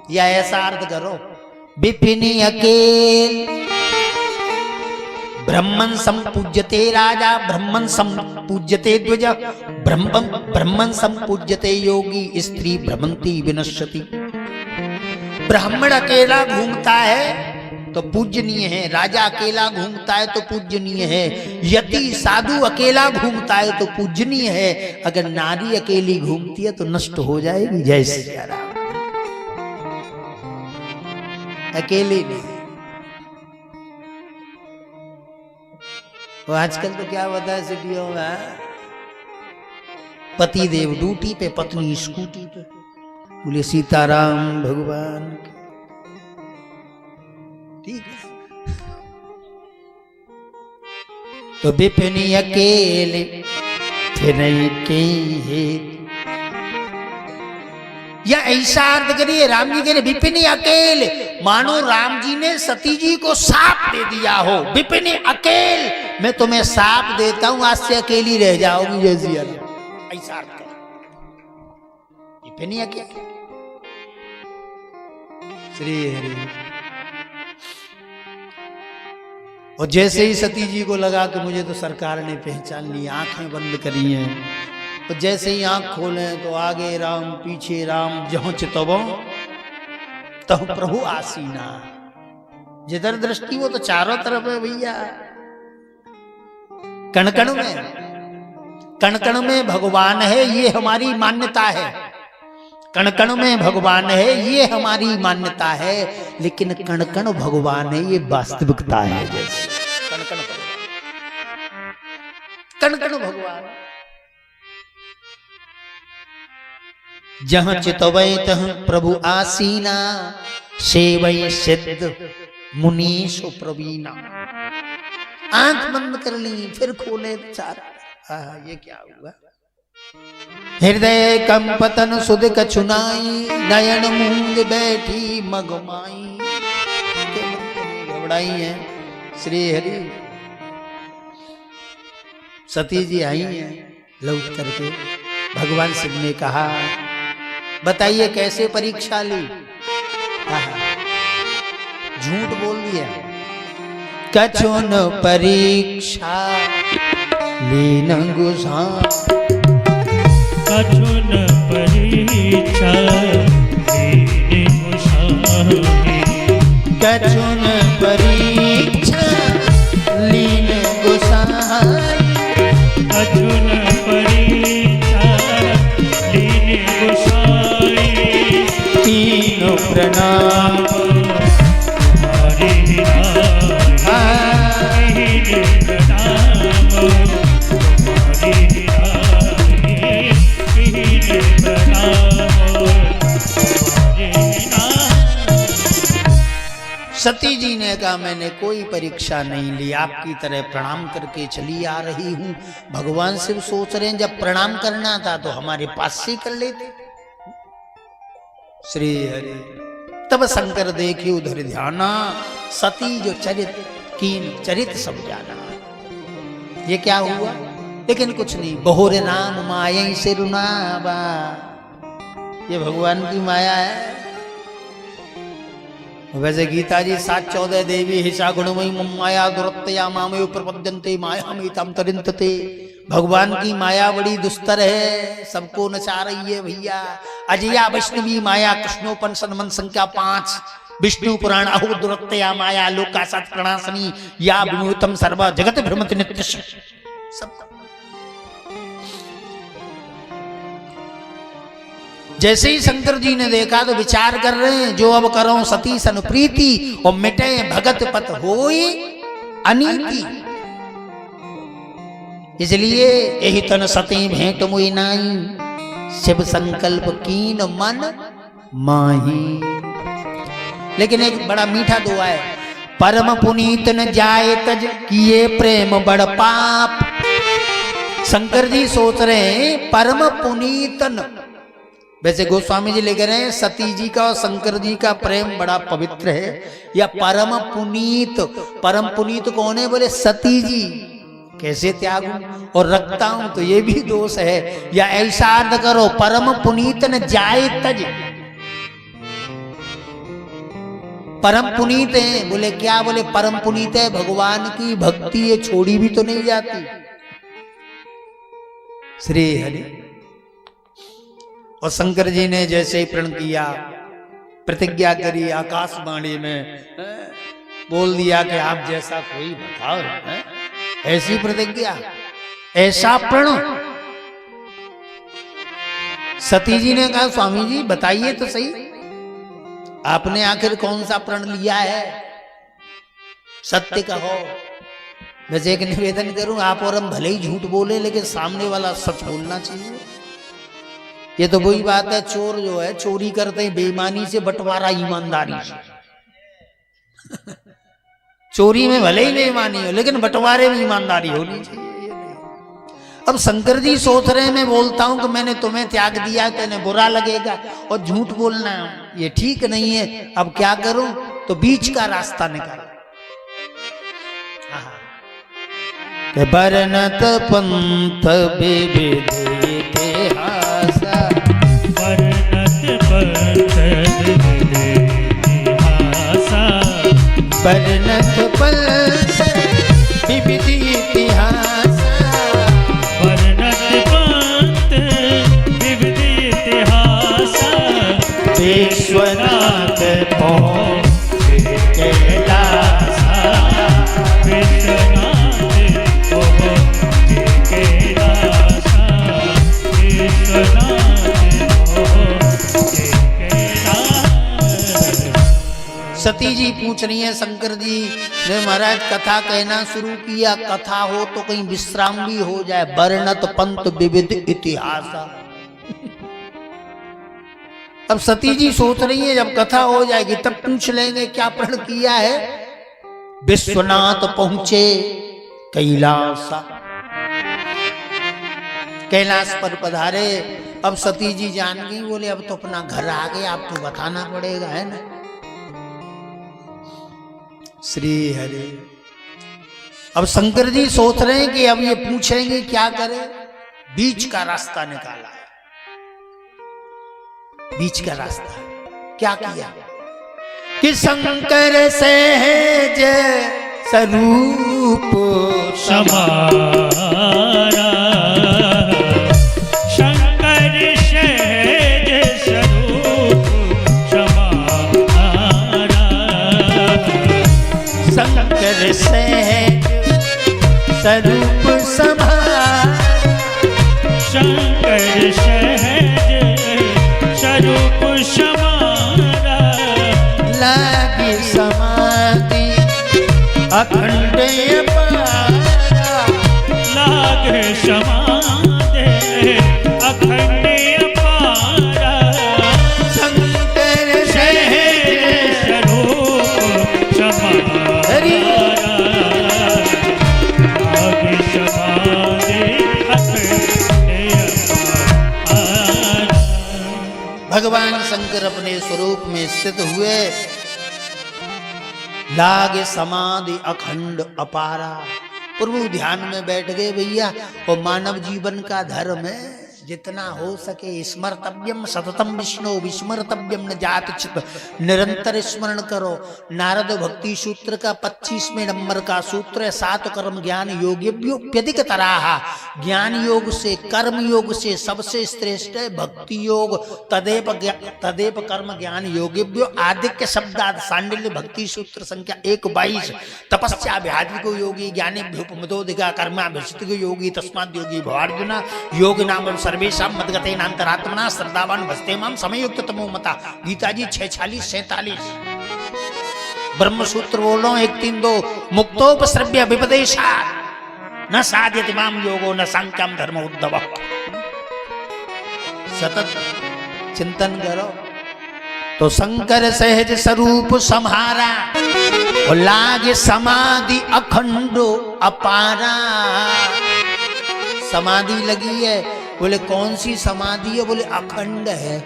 या ऐसा अर्थ करो, विपिन अकेल ब्रह्मन संपूज्यते राजा, ब्रह्मन संपूज्यते द्विज, ब्रह्मन संपूज्यते योगी, स्त्री भ्रमंती विनश्यति। ब्राह्मण अकेला घूमता है तो पूजनीय है, राजा अकेला घूमता है तो पूजनीय है, यति साधु अकेला घूमता है तो पूजनीय है। अगर नारी अकेली घूमती है तो नष्ट हो जाएगी। जय श्री राम। अकेले नहीं। वो आजकल तो क्या होता है सिटियों में, पति देव ड्यूटी पे, पत्नी स्कूटी पे। बोले सीताराम भगवान। ठीक है। तो विपिन अकेले फिर के हेतु, या ऐसा अर्थ करिए, राम जी कह रहे विपिन अकेल, मानो राम जी ने सती जी को साप दे दिया हो। विपिन अकेल, मैं तुम्हें साप देता हूं, आज से अकेली रह जाओगी। जैसी ऐसा अर्थ कर विपिन अकेल। श्री हरि। और जैसे ही सती जी को लगा कि मुझे तो सरकार ने पहचान ली, आंखें बंद करी हैं, तो जैसे ही आंख खोले तो आगे राम पीछे राम, जहां चितवो तह प्रभु आसीना। जिधर दृष्टि वो तो चारों तरफ है भैया। कण कण में भगवान है, ये हमारी मान्यता है। कण कण में भगवान है, ये हमारी मान्यता है। लेकिन कण कण भगवान है, ये वास्तविकता है। जैसे कण कण भगवान। जहां चितवै तह प्रभु आसीना, सेवै सिद्ध मुनीषु प्रवीणा। आंख बंद कर ली, फिर खोले चार। ये क्या हुआ? हृदय कंपतन सुध कछुनाई, नयन मूंग बैठी मगमाई। घबराई है श्री हरि। सती जी आई हैं लौट करके। भगवान शिव ने कहा बताइए कैसे परीक्षा ली? झूठ बोल दिया। कछुन परीक्षा लीन गोसाई कछु न परीक्षा लीन गोसाई कछु न परीक्षा लीन गोसाई कछु न परीक्षा लीन गोसाई तीनों प्रणाम हरि सती जी ने कहा मैंने कोई परीक्षा नहीं ली, आपकी तरह प्रणाम करके चली आ रही हूं। भगवान शिव सोच रहे हैं जब प्रणाम करना था तो हमारे पास से कर लेते। श्री हरि तब शंकर देखे उधर ध्याना, सती जो चरित सब जाना। ये क्या हुआ? लेकिन कुछ नहीं, बहुर नाम माया से रुनावा, ये भगवान की माया है। वैसे गीता जी 7:14 देवी हिसा गुणमयी माया दुरत्तया मामयो प्रपद्यन्ते माया में तम तरिंतते। भगवान की माया बड़ी दुस्तर है, सबको नचा रही है भैया। अजया वैष्णवी माया कृष्णोपनिषद मन संख्या 5 विष्णु पुराण अहो दुरत्तया माया लोका सत प्रणासनी या विमुतम सर्व जगत भ्रमति नित्य सब। जैसे ही शंकर जी ने देखा तो विचार कर रहे हैं, जो अब करो सती सन प्रीति और मिटे भगत पत होई अनीति। इसलिए यही तन सती भेंट मुई नाई, शिव संकल्प कीन मन माही। लेकिन एक बड़ा मीठा दुआ है, परम पुनीत न जाए तज किए प्रेम बड़ पाप। शंकर जी सोच रहे हैं परम पुनीतन। वैसे गोस्वामी जी लिख रहे हैं सती जी का और शंकर जी का प्रेम बड़ा पवित्र है, या परम पुनीत। परम पुनीत कौन है? बोले सती जी। कैसे त्यागूं और रखता हूं तो ये भी दोष है। या ऐसा अर्थ करो, परम पुनीत न जाए तज। परम पुनीत है, बोले क्या? बोले परम पुनीत है भगवान की भक्ति, ये छोड़ी भी तो नहीं जाती। श्री हरि। और शंकर जी ने जैसे ही प्रण किया, प्रतिज्ञा करी, आकाशवाणी में बोल दिया कि आप जैसा कोई बताओ है? ऐसी प्रतिज्ञा, ऐसा प्रण। सती जी ने कहा स्वामी जी बताइए तो सही, आपने आखिर कौन सा प्रण लिया है? सत्य कहो। वैसे एक निवेदन करूं, आप और हम भले ही झूठ बोले लेकिन सामने वाला सच बोलना चाहिए। ये तो वही बात है, चोर जो है चोरी करते हैं बेईमानी से, बंटवारा ईमानदारी से। चोरी में भले ही बेईमानी हो लेकिन बंटवारे में ईमानदारी होनी चाहिए। अब शंकर जी सोच रहे हैं मैं बोलता हूं कि मैंने तुम्हें त्याग दिया तो इन्हें बुरा लगेगा, और झूठ बोलना ये ठीक नहीं है। अब क्या करूं? तो बीच का रास्ता निकाला। बरनत पंथ विविध इतिहासा, वर्णत पंथ विविध इतिहासा, वर्णत पंथ विविध इतिहासा, वर्णत पंथ विविध इतिहासा। विश्वनाथ पहुँचे कैलासा, विश्वनाथ पहुँचे कैलासा, विश्वनाथ पहुँचे कैलासा। सती जी पूछ रही है शंकर जी ने महाराज कथा कहना शुरू किया, कथा हो तो कहीं विश्राम भी हो जाए। वर्णत पंथ विविध इतिहास। अब सती जी सोच रही है जब कथा हो जाएगी तब पूछ लेंगे क्या प्रण किया है। विश्वनाथ पहुंचे कैलास, कैलाश पर पधारे। अब सती जी जान गई, बोले अब तो अपना घर आ गए, आपको बताना पड़ेगा, है ना। श्री हरि। अब शंकर जी सोच रहे हैं कि अब ये पूछेंगे क्या करें। बीच का रास्ता निकाला है। बीच का रास्ता क्या किया कि शंकर सहज स्वरूप स्वरूप समारा शंकर सहज स्वरूप समारा शंकर सहज स्वरूप समारा शंकर सहज स्वरूप समारा लागे समाधि अखंड अपारा लागे समाधि अखंड अपारा शंकर सहज स्वरूप समारा लागे समाधि अखंड अपारा। भगवान शंकर अपने स्वरूप में स्थित हुए, लागे समाधि अखंड अपारा। प्रभु ध्यान में बैठ गए भैया। और मानव जीवन का धर्म है जितना हो सके स्मर्तव्यम सततम विष्णु विस्मर्तव्यम न जात चित, निरंतर स्मरण करो। नारद भक्ति सूत्र का 25वें नंबर का सूत्र है, 7 कर्म ज्ञान योग्यभ्योप्यधिक तराहा। ज्ञान योग से कर्म योग से सबसे श्रेष्ठ है भक्ति योग। तदेव कर्म ज्ञान योगिभ्यो आदित्य शब्दाद सांडिल्य भक्ति सूत्र संख्या 1:22। तपस्या व्याधिको योगी ज्ञानेभ्योपमतोधिका कर्माभ्यसितो योगी तस्माद् योगी भवार्जुन योग नाम सर्वेशम मदगतेनांतरात्मना श्रद्धावान भजते माम समयुक्त तमो मता। गीता जी 6:46-47। ब्रह्म सूत्र बोल रहा हूं 1-3-2। मुक्तोपश्रव्य विपदेशा न साध्यति माम योगो न सांख्यम धर्म उद्धव। सतत चिंतन करो तो शंकर सहज स्वरूप सम्हारा और लागे समाधि अखंडो अपारा। समाधि लगी है, बोले कौन सी समाधि है? बोले अखंड है।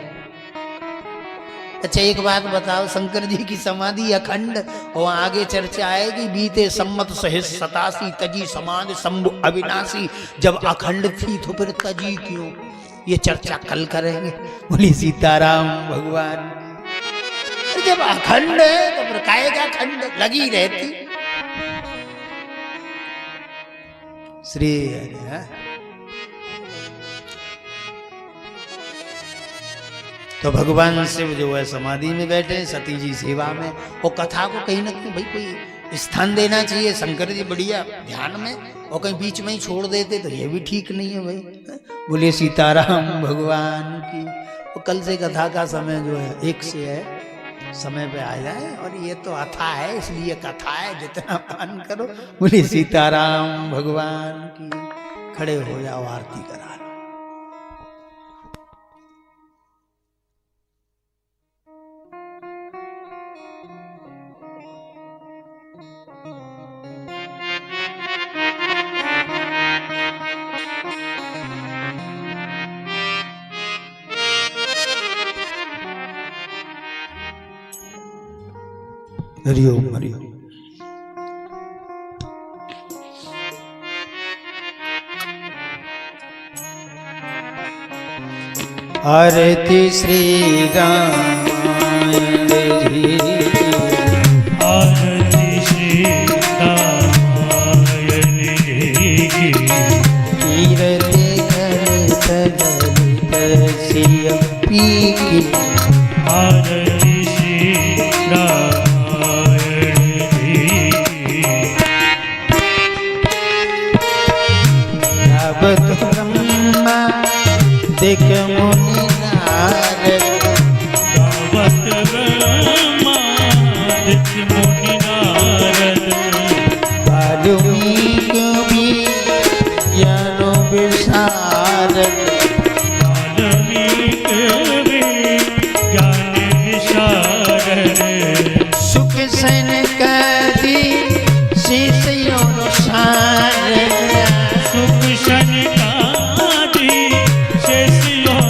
अच्छा एक बात बताओ, शंकर जी की समाधि अखंड और आगे चर्चा आएगी बीते सम्मत सहज 87 तजी समाधि शंभु अविनाशी। जब अखंड थी तो फिर तजी क्यों? ये चर्चा कल करेंगे। बोले सीताराम भगवान। जब अखंड है तो फिर काहे का खंड लगी रहती। श्री हरि। तो भगवान शिव जो है समाधि में बैठे, सती जी सेवा में। और कथा को कहीं ना कहीं भाई कोई स्थान देना चाहिए। शंकर जी बढ़िया ध्यान में और कहीं बीच में ही छोड़ देते तो ये भी ठीक नहीं है भाई। बोले सीताराम भगवान की। और कल से कथा का समय जो है 1 से है, समय पे आ जाए। और ये तो अथा है इसलिए कथा है, जितना पान करो। बोले सीताराम भगवान की। खड़े हो जाओ, आरती करा। हरिओम हरिओम। आरती श्री रामायण जी। आरती श्री रामायण जी। कीरति कर सिय पी की। आरती श्री ब्रह्मा देख मुनि नारद। गावत ब्रह्मा दिख मुनि नारद। वाल्मीकि भी ज्ञान विशारद। वाल्मीकि भी ज्ञान विशारद। सुख सनकादि शीशयों सारद। सुख सनकादि शेषियों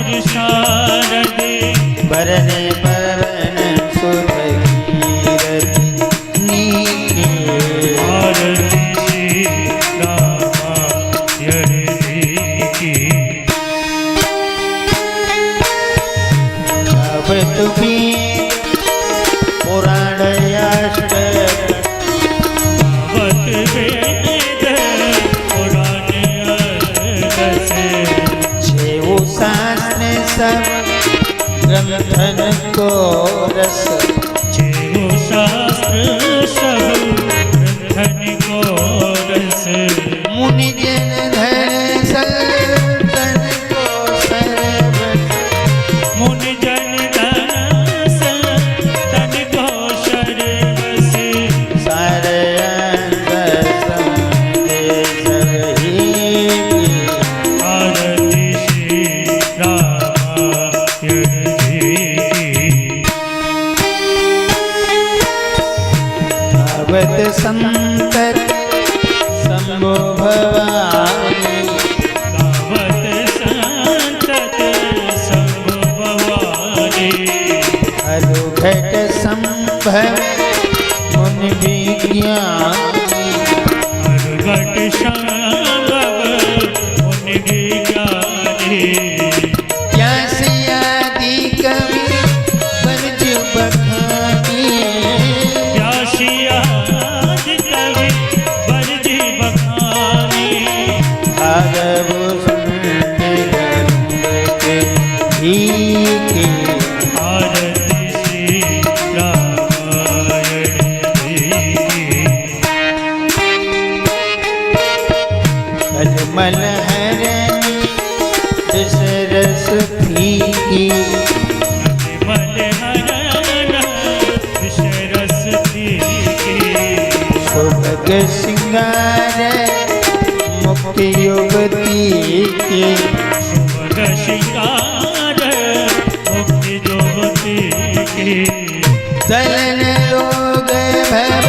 संतत शंभो भवानी। गावत संतत शंभो भवानी। अरुघट संभव मुनि विज्ञानी। अरुघट संभव मुनि विज्ञानी। प्यासी आदि कवि बरज बखानी। प्यासी आदि कवि बरज बखानी। भागव सुनते रंगते हीके। आरती श्री रामायण की। कलमल हरणी विसरस फीकी। मल हरण विषरस तीकी। सुभग सिंगार मुक्ति युगती की। सुभग श्रृंगार मुक्ति ज्योति की। दलन रोग भव